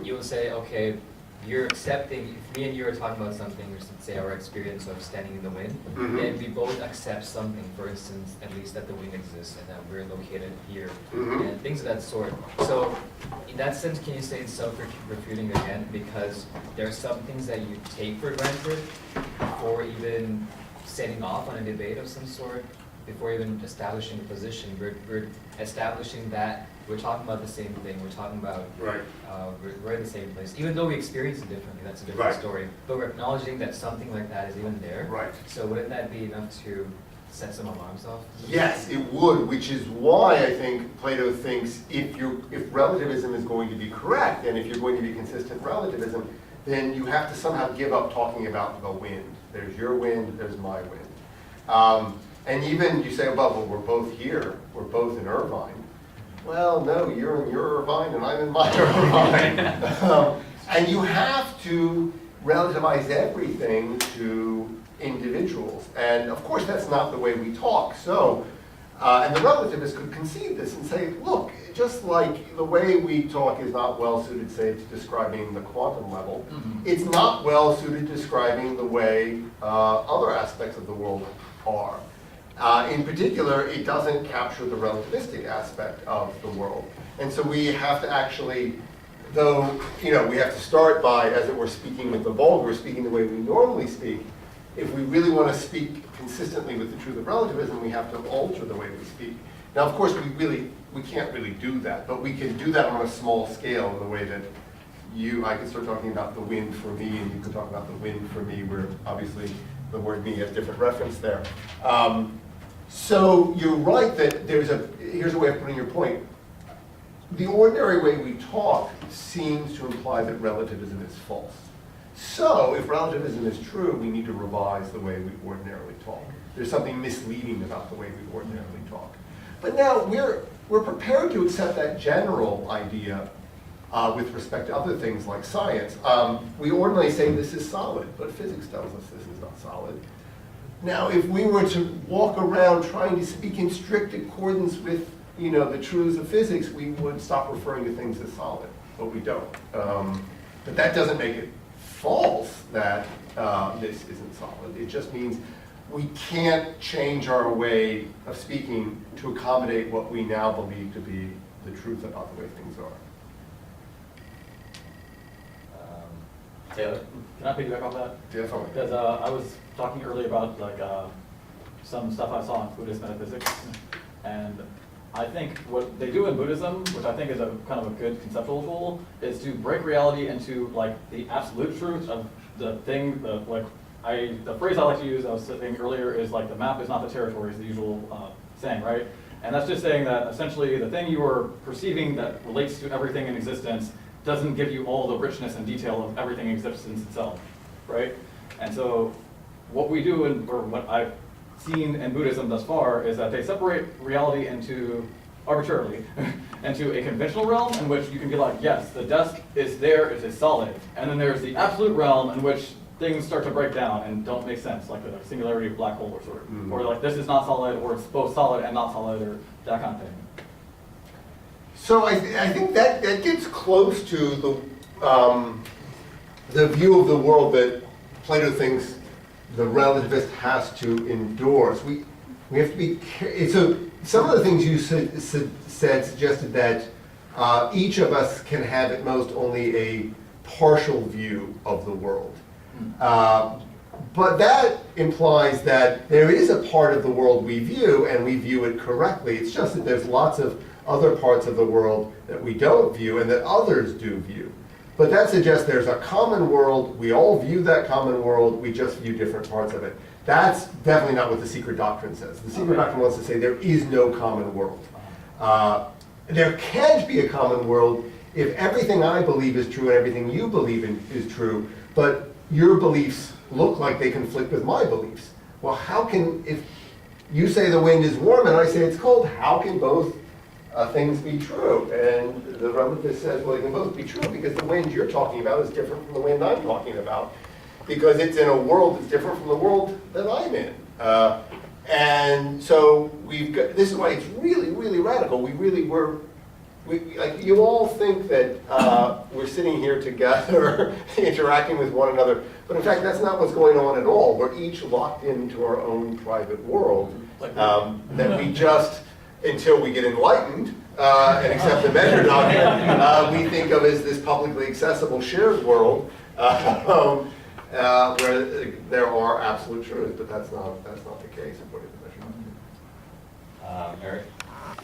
you will say, okay, you're accepting, if me and you are talking about something, or say our experience of standing in the wind, then we both accept something, for instance, at least that the wind exists and that we're located here, and things of that sort. So in that sense, can you say it's self-refuting again, because there are some things that you take for granted before even setting off on a debate of some sort, before even establishing a position. We're establishing that we're talking about the same thing. We're talking about, Right. We're in the same place. Even though we experience it differently, that's a different Right. story. But we're acknowledging that something like that is even there. Right. So wouldn't that be enough to set some alarms off? Yes, it would, which is why I think Plato thinks if relativism is going to be correct, and if you're going to be consistent relativism, then you have to somehow give up talking about the wind. There's your wind, there's my wind. And even you say, well, we're both here, we're both in Irvine. Well, no, you're in your Irvine and I'm in my Irvine. And you have to relativize everything to individuals. And of course, that's not the way we talk. So, and the relativists could concede this and say, look, just like the way we talk is not well suited, say, to describing the quantum level, it's not well suited to describing the way other aspects of the world are. In particular, it doesn't capture the relativistic aspect of the world. And so we have to actually, though, we have to start by, as it were, speaking with the vulgar, speaking the way we normally speak. If we really want to speak consistently with the truth of relativism, we have to alter the way we speak. Now, of course, we can't really do that, but we can do that on a small scale in the way that I can start talking about the wind for me, and you can talk about the wind for me, where obviously the word me has different reference there. So you're right that here's a way of putting your point. The ordinary way we talk seems to imply that relativism is false. So if relativism is true, we need to revise the way we ordinarily talk. There's something misleading about the way we ordinarily talk. But now we're prepared to accept that general idea with respect to other things like science. We ordinarily say this is solid, but physics tells us this is not solid. Now, if we were to walk around trying to speak in strict accordance with, the truths of physics, we would stop referring to things as solid, but we don't. But that doesn't make it false that this isn't solid. It just means we can't change our way of speaking to accommodate what we now believe to be the truth about the way things are. Taylor? Can I piggyback off that? Definitely. Because I was talking earlier about some stuff I saw in Buddhist metaphysics, and I think what they do in Buddhism, which I think is a kind of a good conceptual tool, is to break reality into like the absolute truth of the thing. The phrase I like to use, I was saying earlier, is like the map is not the territory, is the usual saying, right? And that's just saying that essentially the thing you are perceiving that relates to everything in existence doesn't give you all the richness and detail of everything in existence itself, right? And so what we do, or what I've seen in Buddhism thus far, is that they separate reality into, arbitrarily, into a conventional realm in which you can be like, yes, the Dusk is there, it is solid. And then there's the absolute realm in which things start to break down and don't make sense, like the singularity of black hole or sort of. Or like this is not solid, or it's both solid and not solid, or that kind of thing. So I think that gets close to the view of the world that Plato thinks the relativist has to endorse. We have to be so some of the things you said suggested that each of us can have at most only a partial view of the world. But that implies that there is a part of the world we view, and we view it correctly. It's just that there's lots of other parts of the world that we don't view and that others do view. But that suggests there's a common world, we all view that common world, we just view different parts of it. That's definitely not what the secret doctrine says. The secret doctrine wants to say there is no common world. There can't be a common world if everything I believe is true and everything you believe in is true, but your beliefs look like they conflict with my beliefs. Well, how can, if you say the wind is warm and I say it's cold, how can both things be true? And the relativist says, well, they can both be true because the wind you're talking about is different from the wind I'm talking about, because it's in a world that's different from the world that I'm in. And so we've got, this is why it's really, really radical. Like you all think that we're sitting here together interacting with one another, but in fact that's not what's going on at all. We're each locked into our own private world that we just, until we get enlightened and accept the Measure Doctrine, we think of as this publicly accessible shared world where there are absolute truths, but that's not the case according to the Measure Doctrine. Eric?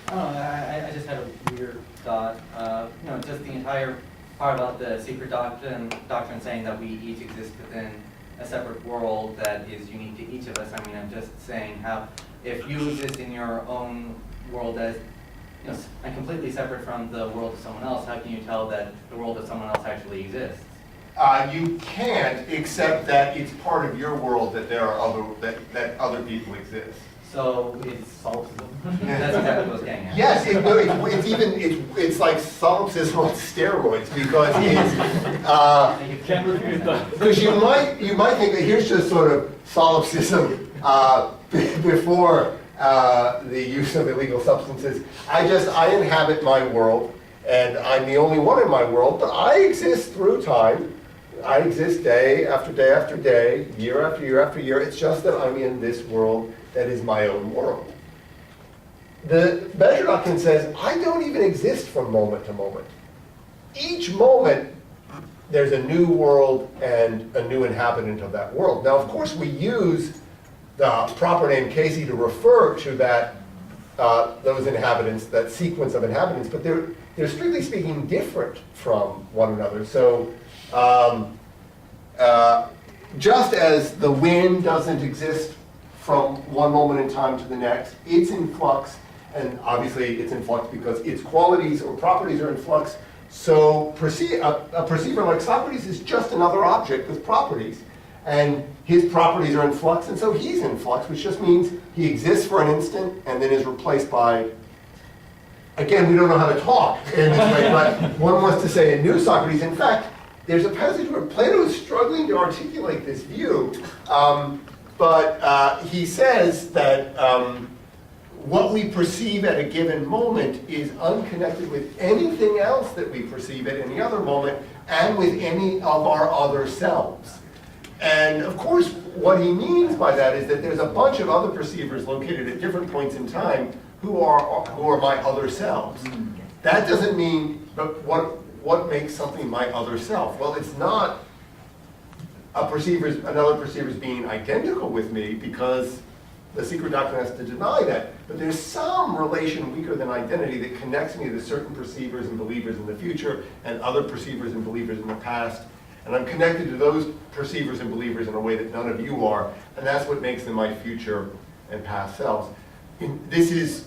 I don't know, I just had a weird thought. Just the entire part about the secret doctrine saying that we each exist within a separate world that is unique to each of us. I mean, I'm just saying how, if you exist in your own world as, and completely separate from the world of someone else, how can you tell that the world of someone else actually exists? You can't, except that it's part of your world that there are that other people exist. So it's solipsism. That's exactly what I was getting at. Yes, it's like solipsism on steroids, because it's Can't refute that. because you might think that here's just sort of solipsism before the use of illegal substances. I inhabit my world, and I'm the only one in my world, but I exist through time. I exist day after day after day, year after year after year. It's just that I'm in this world that is my own world. The Measure Doctrine says, I don't even exist from moment to moment. Each moment, there's a new world and a new inhabitant of that world. Now, of course, we use the proper name Casey to refer to that those inhabitants, that sequence of inhabitants, but they're strictly speaking different from one another. So, just as the wind doesn't exist from one moment in time to the next, it's in flux, and obviously it's in flux because its qualities or properties are in flux. So a perceiver like Socrates is just another object with properties, and his properties are in flux, and so he's in flux, which just means he exists for an instant and then is replaced by, again, we don't know how to talk in this way, but one wants to say a new Socrates. In fact, there's a passage where Plato is struggling to articulate this view, but he says that what we perceive at a given moment is unconnected with anything else that we perceive at any other moment and with any of our other selves. And of course, what he means by that is that there's a bunch of other perceivers located at different points in time who are my other selves. That doesn't mean, but what makes something my other self? Well, it's not another perceiver's being identical with me, because the secret doctrine has to deny that. But there's some relation weaker than identity that connects me to certain perceivers and believers in the future and other perceivers and believers in the past. And I'm connected to those perceivers and believers in a way that none of you are, and that's what makes them my future and past selves. This is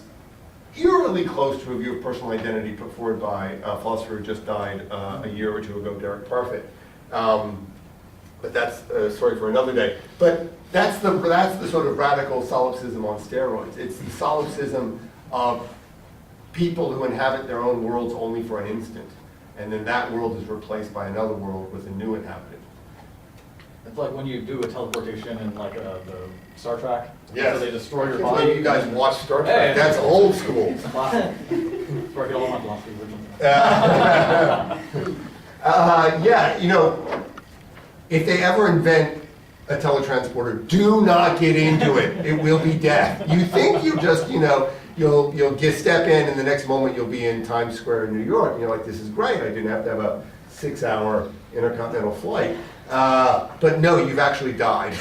eerily close to a view of personal identity put forward by a philosopher who just died a year or two ago, Derek Parfit. But that's a story for another day. But that's the sort of radical solipsism on steroids. It's the solipsism of people who inhabit their own worlds only for an instant, and then that world is replaced by another world with a new inhabitant. It's like when you do a teleportation in like the Star Trek. Yes. So they destroy your I body. can't believe you guys watch Star Trek. Hey. That's old school. Classic. That's where I get all my philosophy originally. Yeah, you know, if they ever invent a teletransporter, do not get into it. It will be death. You think you just, you know, you'll step in, and the next moment you'll be in Times Square in New York. And you're like, this is great. I didn't have to have a 6-hour intercontinental flight. But no, you've actually died.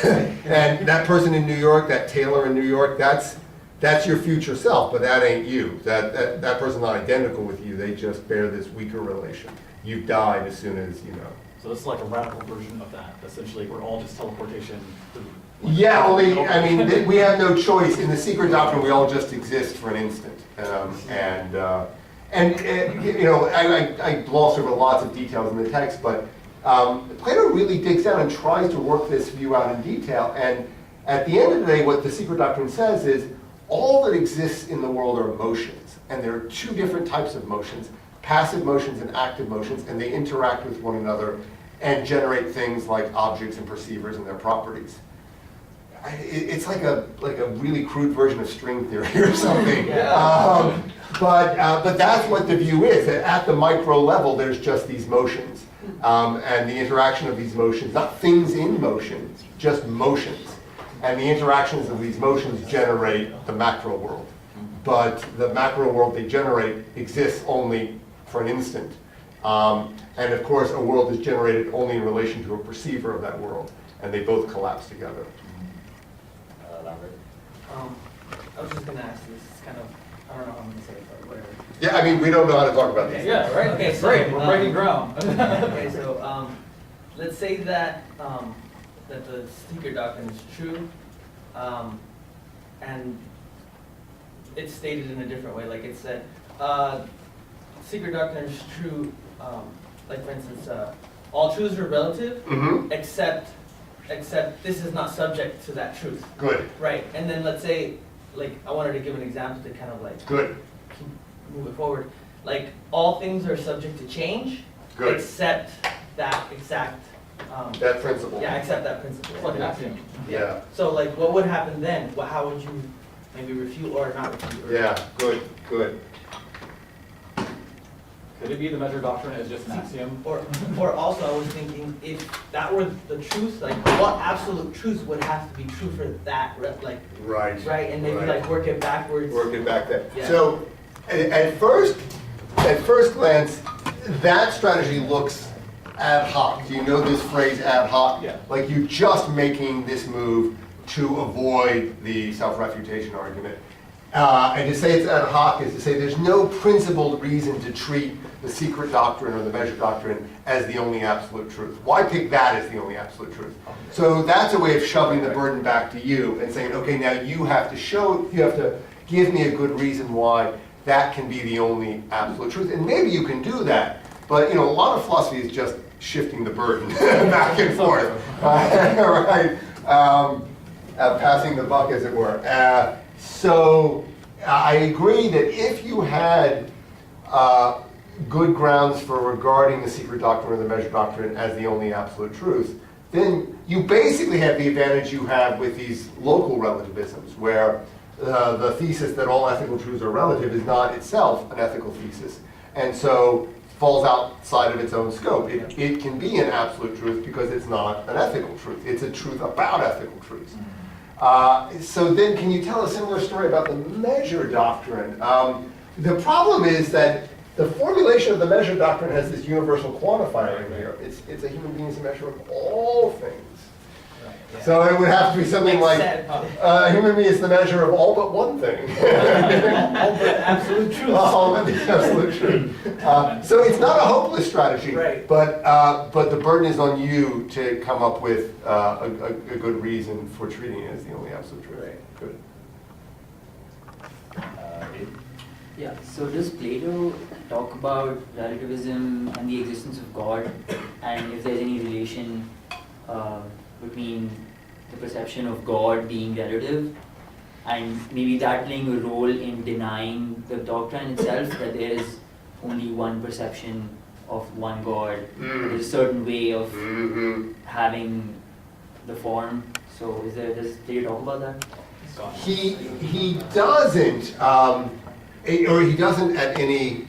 And that person in New York, that tailor in New York, that's your future self, but that ain't you. That person's not identical with you. They just bear this weaker relation. You've died as soon as, you know. So it's like a radical version of that. Essentially, we're all just teleportation. Yeah, only, I mean, we have no choice. In the secret doctrine, we all just exist for an instant. You know, I gloss over lots of details in the text, but Plato really digs down and tries to work this view out in detail. And at the end of the day, what the secret doctrine says is all that exists in the world are motions. And there are two different types of motions, passive motions and active motions, and they interact with one another and generate things like objects and perceivers and their properties. It's like a really crude version of string theory or something. But that's what the view is, that at the micro level there's just these motions. And the interaction of these motions, not things in motion, just motions. And the interactions of these motions generate the macro world. But the macro world they generate exists only for an instant. And of course, a world is generated only in relation to a perceiver of that world. And they both collapse together. Lambert? I was just gonna ask this, it's kind of, I don't know how I'm gonna say it, but whatever. Yeah, I mean, we don't know how to talk about this. Yeah, right? Okay, so, Great, we're breaking ground. Okay, so, let's say that, that the secret doctrine is true, and it's stated in a different way, like it said, secret doctrine is true, like for instance, all truths are relative, Mm-hmm. except this is not subject to that truth. Good, Right, and then let's say, like, I wanted to give an example to kind of like good, move it forward. Like, all things are subject to change, good. except that exact, That principle. yeah, except that principle. It's like an axiom. Yeah. So like, what would happen then? How would you maybe refute or not refute? Or Yeah, good, good. Could it be the measure doctrine is just an axiom? Or also, I was thinking, if that were the truth, like, what absolute truth would have to be true for that, like, Right. right? And maybe right. like work it backwards. Work it back there. Yeah. So, at first glance, that strategy looks ad hoc. Do you know this phrase, ad hoc? Yeah. Like you're just making this move to avoid the self-refutation argument. And to say it's ad hoc is to say there's no principled reason to treat the secret doctrine or the measure doctrine as the only absolute truth. Why pick that as the only absolute truth? So that's a way of shoving the burden back to you and saying, okay, now you have to give me a good reason why that can be the only absolute truth. And maybe you can do that, but a lot of philosophy is just shifting the burden back and forth, right? Passing the buck, as it were. So I agree that if you had good grounds for regarding the secret doctrine or the measure doctrine as the only absolute truth, then you basically have the advantage you have with these local relativisms, where the thesis that all ethical truths are relative is not itself an ethical thesis, and so falls outside of its own scope. It can be an absolute truth because it's not an ethical truth. It's a truth about ethical truths. So then can you tell a similar story about the measure doctrine? The problem is that the formulation of the measure doctrine has this universal quantifier in here. It's a human being is a measure of all things. So it would have to be something like, human being is the measure of all but one thing. All but absolute truth. All but the absolute truth. So it's not a hopeless strategy, Right. but the burden is on you to come up with a good reason for treating it as the only absolute truth. Right. Good. Yeah, so does Plato talk about relativism and the existence of God, and if there's any relation between the perception of God being relative, and maybe that playing a role in denying the doctrine itself, that there is only one perception of one God, there's a certain way of having the form. So does Plato talk about that? He doesn't, or he doesn't at any.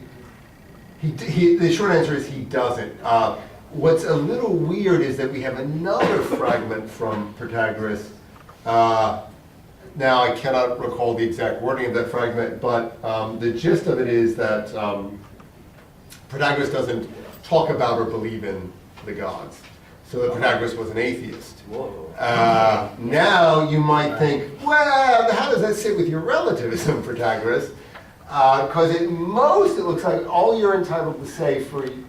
The short answer is he doesn't. What's a little weird is that we have another fragment from Protagoras. Now I cannot recall the exact wording of that fragment, but the gist of it is that Protagoras doesn't talk about or believe in the gods. So that Protagoras was an atheist. Now you might think, well, how does that sit with your relativism, Protagoras? Because at most it looks like all you're entitled to say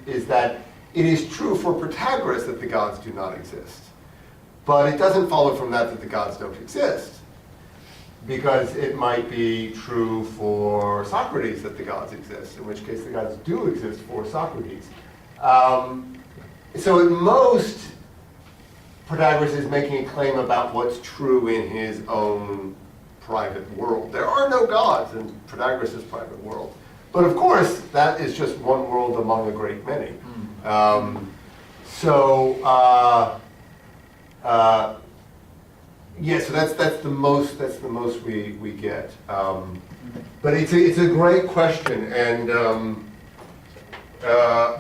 is that it is true for Protagoras that the gods do not exist. But it doesn't follow from that that the gods don't exist. Because it might be true for Socrates that the gods exist, in which case the gods do exist for Socrates. So at most, Protagoras is making a claim about what's true in his own private world. There are no gods in Protagoras' private world. But of course, that is just one world among a great many. Yeah, so that's the most we get. But it's a great question, and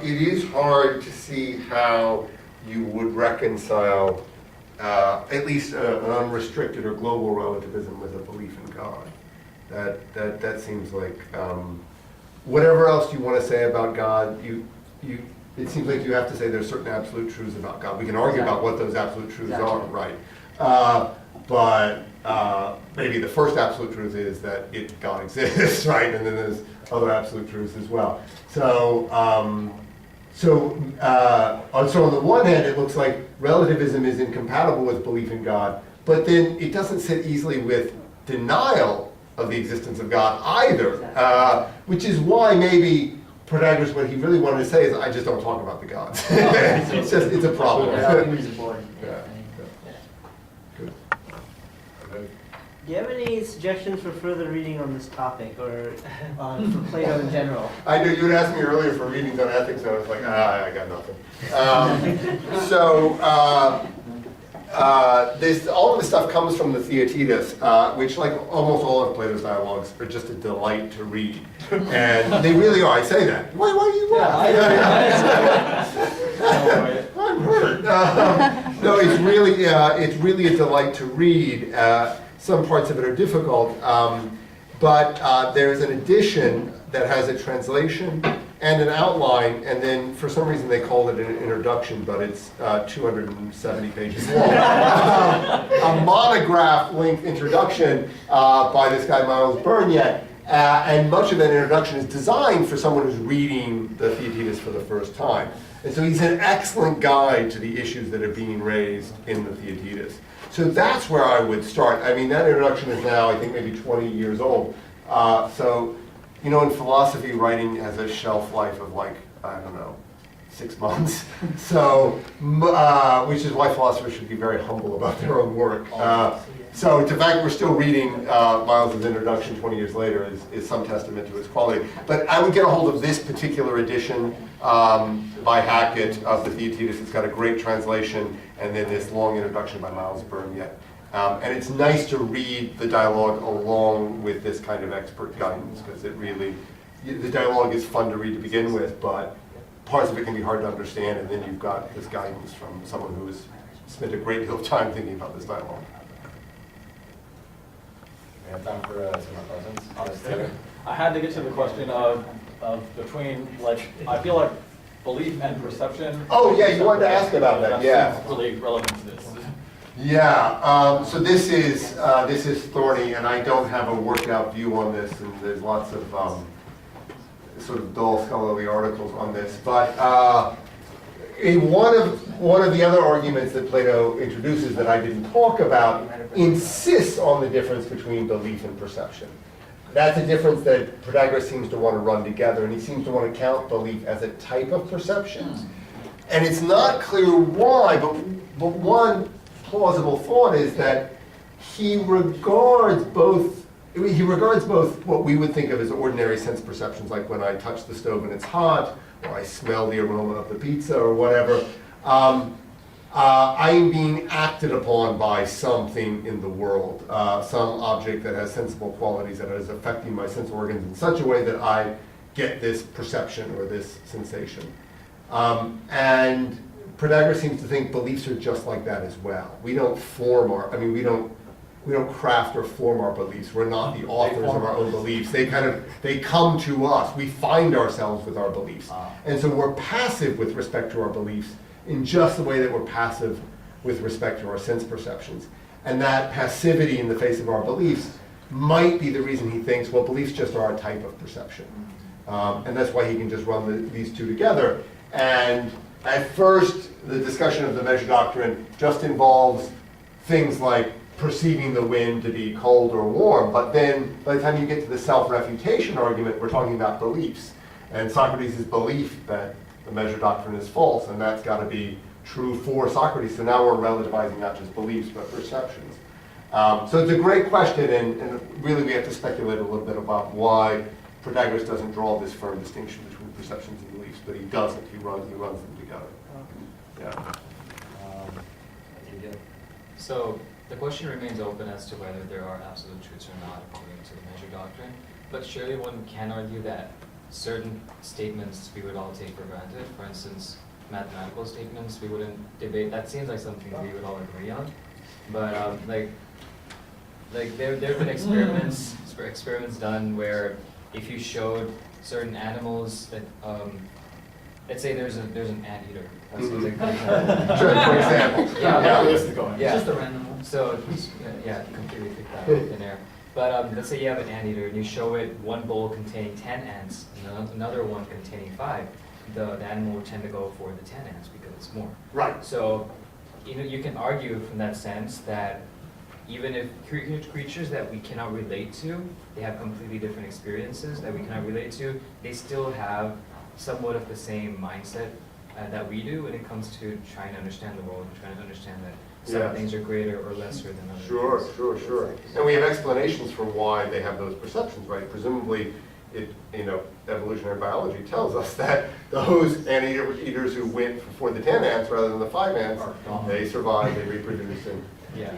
it is hard to see how you would reconcile at least an unrestricted or global relativism with a belief in God. That seems like whatever else you want to say about God, it seems like you have to say there's certain absolute truths about God. We can argue about what those absolute truths are, right? But maybe the first absolute truth is that God exists, right? And then there's other absolute truths as well. So on the one hand, it looks like relativism is incompatible with belief in God, but then it doesn't sit easily with denial of the existence of God either, which is why maybe Protagoras, what he really wanted to say is, I just don't talk about the gods. It's a problem. Yeah. Good. Do you have any suggestions for further reading on this topic, or for Plato in general? I knew you had asked me earlier for readings on ethics, and I was like, I got nothing. All of this stuff comes from the Theaetetus, which, like almost all of Plato's dialogues, are just a delight to read. And they really are. I say that. Why do you laugh? I'm hurt. No, it's really a delight to read. Some parts of it are difficult, but there's an edition that has a translation and an outline, and then for some reason they called it an introduction, but it's 270 pages long. A monograph-length introduction by this guy Miles Burnett, and much of that introduction is designed for someone who's reading the Theaetetus for the first time. And so he's an excellent guide to the issues that are being raised in the Theaetetus. So that's where I would start. I mean, that introduction is now, I think, maybe 20 years old. So, you know, in philosophy, writing has a shelf life of like, I don't know, 6 months. So, which is why philosophers should be very humble about their own work. So the fact we're still reading Miles' introduction 20 years later is some testament to its quality. But I would get a hold of this particular edition by Hackett of the Theaetetus. It's got a great translation, and then this long introduction by Miles Burnett. And it's nice to read the dialogue along with this kind of expert guidance, because it really, the dialogue is fun to read to begin with, but parts of it can be hard to understand, and then you've got this guidance from someone who has spent a great deal of time thinking about this dialogue. We have time for some more questions. I had to get to the question of of between, like, I feel like belief and perception. Oh, yeah, you wanted to ask about that, yeah. Seems really relevant to this. Yeah, so this is thorny, and I don't have a worked out view on this, and there's lots of sort of dull scholarly articles on this. But one of the other arguments that Plato introduces that I didn't talk about insists on the difference between belief and perception. That's a difference that Protagoras seems to want to run together, and he seems to want to count belief as a type of perception. And it's not clear why, but one plausible thought is that he regards both what we would think of as ordinary sense perceptions, like when I touch the stove and it's hot, or I smell the aroma of the pizza, or whatever. I am being acted upon by something in the world, some object that has sensible qualities that is affecting my sense organs in such a way that I get this perception or this sensation. And Protagoras seems to think beliefs are just like that as well. We don't we don't craft or form our beliefs. We're not the authors of our own beliefs. They come to us. We find ourselves with our beliefs. And so we're passive with respect to our beliefs in just the way that we're passive with respect to our sense perceptions. And that passivity in the face of our beliefs might be the reason he thinks, well, beliefs just are a type of perception. And that's why he can just run these two together. And at first, the discussion of the Measure Doctrine just involves things like perceiving the wind to be cold or warm. But then, by the time you get to the self-refutation argument, we're talking about beliefs. And Socrates' belief that the Measure Doctrine is false, and that's got to be true for Socrates. So now we're relativizing not just beliefs, but perceptions. So it's a great question, and really we have to speculate a little bit about why Protagoras doesn't draw this firm distinction between perceptions and beliefs, but he doesn't. He runs them together. Yeah. So the question remains open as to whether there are absolute truths or not according to the Measure Doctrine. But surely one can argue that certain statements we would all take for granted. For instance, mathematical statements we wouldn't debate. That seems like something we would all agree on. But like there have been experiments done where if you showed certain animals that let's say there's an anteater. That seems like Sure, for example. Yeah. Just a random one. So completely pick that up in air. But let's say you have an anteater and you show it one bowl containing 10 ants and another one containing 5. The animal will tend to go for the 10 ants because it's more. Right. So you can argue from that sense that even if creatures that we cannot relate to, they have completely different experiences that we cannot relate to, they still have somewhat of the same mindset that we do when it comes to trying to understand the world and trying to understand that some things are greater or lesser than others. Sure. And we have explanations for why they have those perceptions, right? Presumably, evolutionary biology tells us that those anteaters who went for the 10 ants rather than the 5 ants, they survive, they reproduce, and yeah.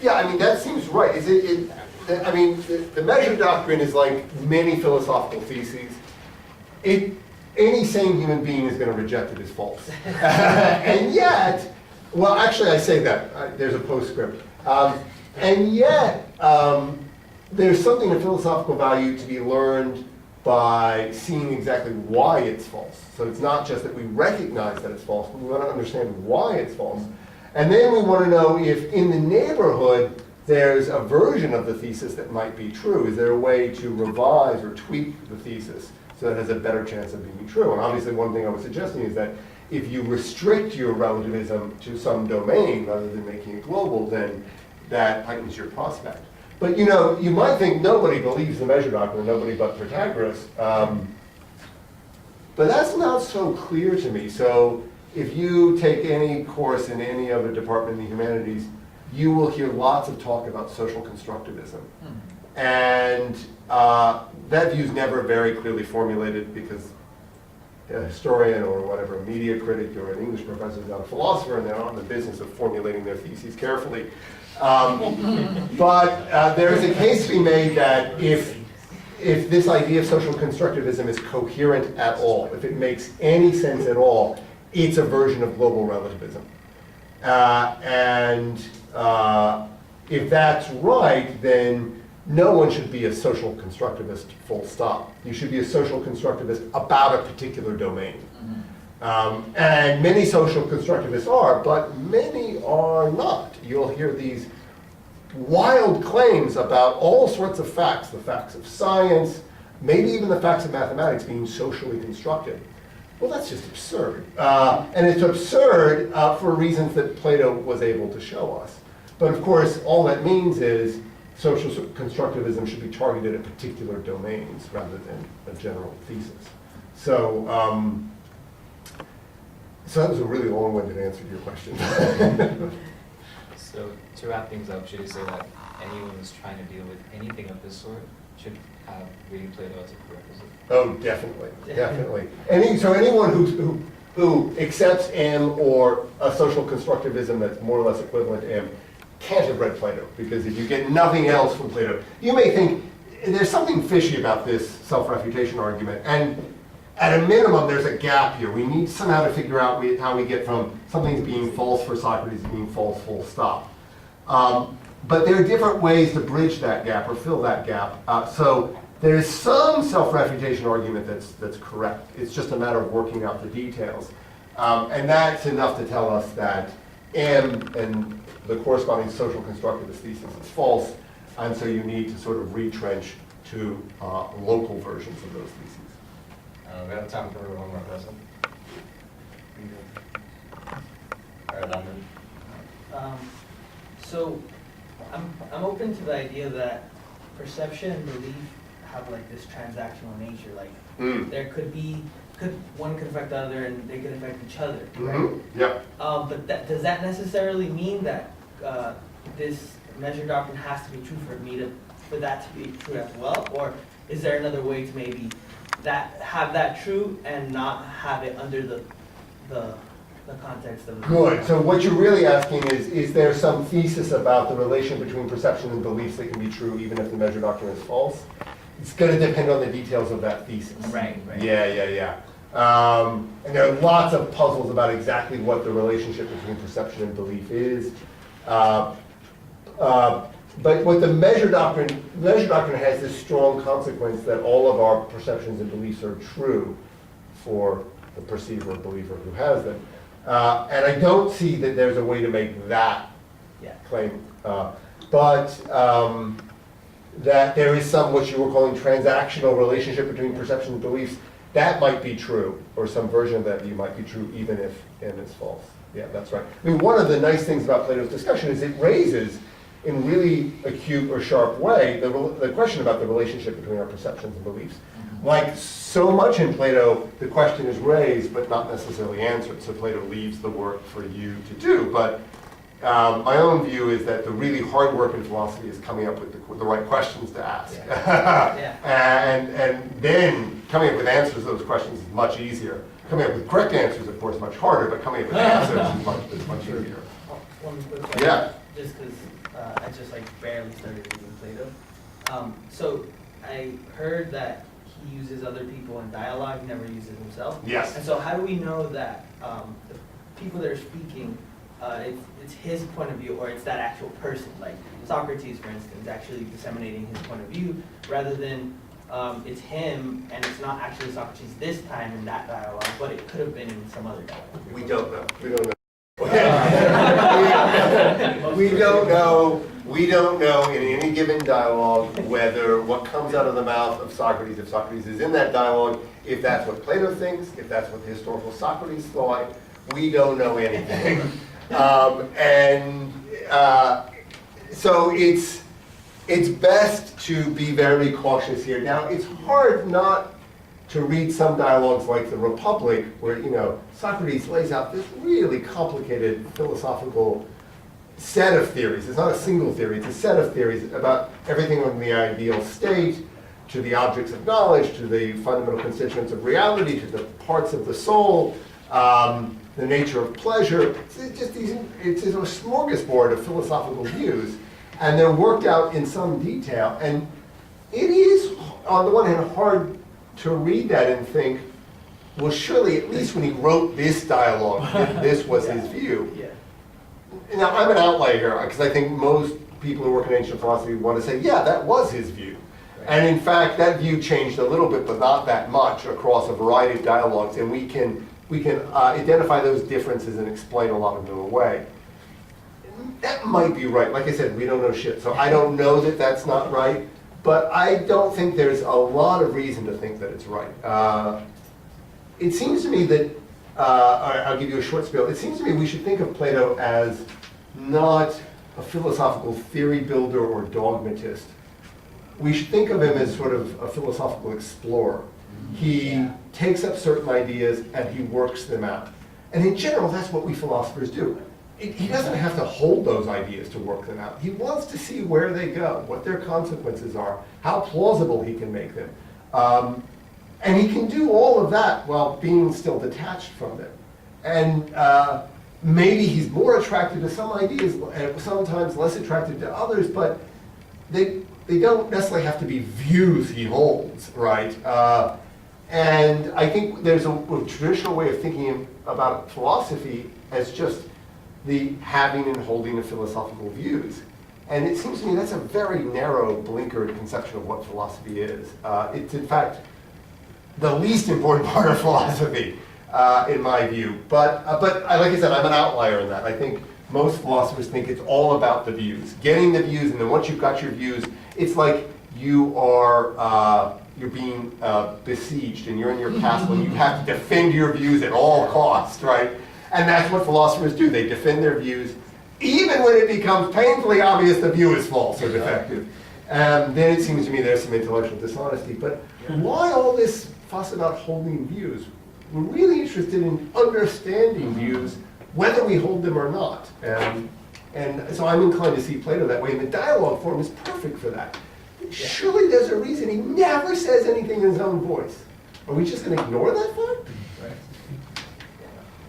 I mean, that seems right. The Measure Doctrine is like many philosophical theses. Any sane human being is going to reject it as false. And yet, well, actually, I say that. There's a postscript. And yet, there's something of philosophical value to be learned by seeing exactly why it's false. So it's not just that we recognize that it's false, but we want to understand why it's false. And then we want to know if in the neighborhood there's a version of the thesis that might be true. Is there a way to revise or tweak the thesis so that it has a better chance of being true? And obviously one thing I was suggesting is that if you restrict your relativism to some domain rather than making it global, then that heightens your prospect. But you might think nobody believes the Measure Doctrine, nobody but Protagoras. But that's not so clear to me. So if you take any course in any other department in the humanities, you will hear lots of talk about social constructivism. And that view is never very clearly formulated because a historian or whatever, a media critic or an English professor is not a philosopher, and they're not in the business of formulating their theses carefully. But there is a case to be made that if this idea of social constructivism is coherent at all, if it makes any sense at all, it's a version of global relativism. And if that's right, then no one should be a social constructivist, full stop. You should be a social constructivist about a particular domain. And many social constructivists are, but many are not. You'll hear these wild claims about all sorts of facts, the facts of science, maybe even the facts of mathematics being socially constructed. Well, that's just absurd. And it's absurd for reasons that Plato was able to show us. But of course, all that means is social constructivism should be targeted at particular domains rather than a general thesis. So, so that was a really long-winded answer to your question. So to wrap things up, should you say that anyone who's trying to deal with anything of this sort should have reading Plato as a prerequisite? Oh, definitely, definitely. So anyone who accepts M or a social constructivism that's more or less equivalent to M can't have read Plato, because if you get nothing else from Plato, you may think there's something fishy about this self-refutation argument, and at a minimum there's a gap here. We need somehow to figure out how we get from something being false for Socrates to being false full stop. But there are different ways to bridge that gap or fill that gap. So there is some self-refutation argument that's correct. It's just a matter of working out the details. And that's enough to tell us that M and the corresponding social constructivist thesis is false, and so you need to sort of retrench to local versions of those theses. We have time for one more question. All right, Andrew. So I'm open to the idea that perception and belief have like this transactional nature. Like there one could affect the other, and they could affect each other, right? Mm-hmm. Yep. But does that necessarily mean that this measure doctrine has to be true for that to be true as well, or is there another way to maybe have that true and not have it under the context of the Good. So what you're really asking is there some thesis about the relation between perception and beliefs that can be true even if the measure doctrine is false? It's going to depend on the details of that thesis. Right. Yeah. And there are lots of puzzles about exactly what the relationship between perception and belief is. But what the measure doctrine has this strong consequence that all of our perceptions and beliefs are true for the perceiver or believer who has them. And I don't see that there's a way to make that claim. But that there is some, what you were calling transactional relationship between perception and beliefs, that might be true, or some version of that view might be true even if M is false. Yeah, that's right. I mean, one of the nice things about Plato's discussion is it raises, in really acute or sharp way, the question about the relationship between our perceptions and beliefs. Like so much in Plato, the question is raised but not necessarily answered, so Plato leaves the work for you to do. But my own view is that the really hard work in philosophy is coming up with the right questions to ask. And then coming up with answers to those questions is much easier. Coming up with correct answers, of course, much harder, but coming up with answers is much easier. One quick question. Yeah. Just because I just barely started reading Plato. So I heard that he uses other people in dialogue, he never uses himself. Yes. And so how do we know that the people that are speaking, it's his point of view, or it's that actual person? Like Socrates, for instance, actually disseminating his point of view, rather than it's him, and it's not actually Socrates this time in that dialogue, but it could have been in some other dialogue. We don't know. We don't know in any given dialogue whether what comes out of the mouth of Socrates, if Socrates is in that dialogue, if that's what Plato thinks, if that's what the historical Socrates thought. We don't know anything. So it's best to be very cautious here. Now, it's hard not to read some dialogues like the Republic, where Socrates lays out this really complicated philosophical set of theories. It's not a single theory, it's a set of theories about everything from the ideal state to the objects of knowledge, to the fundamental constituents of reality, to the parts of the soul, the nature of pleasure. It's a smorgasbord of philosophical views, and they're worked out in some detail. And it is, on the one hand, hard to read that and think, well, surely at least when he wrote this dialogue, this was his view. Now, I'm an outlier here, because I think most people who work in ancient philosophy want to say, yeah, that was his view. And in fact, that view changed a little bit, but not that much across a variety of dialogues, and we can identify those differences and explain a lot of them away. That might be right. Like I said, we don't know shit, so I don't know that that's not right, but I don't think there's a lot of reason to think that it's right. It seems to me that, I'll give you a short spiel, it seems to me we should think of Plato as not a philosophical theory builder or dogmatist. We should think of him as sort of a philosophical explorer. He takes up certain ideas and he works them out. And in general, that's what we philosophers do. He doesn't have to hold those ideas to work them out. He wants to see where they go, what their consequences are, how plausible he can make them. And he can do all of that while being still detached from them. And maybe he's more attracted to some ideas, and sometimes less attracted to others, but they don't necessarily have to be views he holds, right? And I think there's a traditional way of thinking about philosophy as just the having and holding of philosophical views. And it seems to me that's a very narrow, blinkered conception of what philosophy is. It's in fact the least important part of philosophy, in my view. But like I said, I'm an outlier in that. I think most philosophers think it's all about the views, getting the views, and then once you've got your views, it's like you are you're being besieged, and you're in your castle, and you have to defend your views at all costs, right? And that's what philosophers do. They defend their views, even when it becomes painfully obvious the view is false or defective. Then it seems to me there's some intellectual dishonesty. But why all this fuss about holding views? We're really interested in understanding views, whether we hold them or not. And so I'm inclined to see Plato that way, and the dialogue form is perfect for that. Surely there's a reason he never says anything in his own voice. Are we just going to ignore that fact?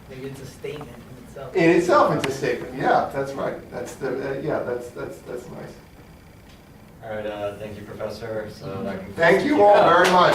Maybe it's a statement in itself. In itself, it's a statement. Yeah, that's right. That's the that's nice. All right, thank you, Professor. So that concludes Thank you all very much.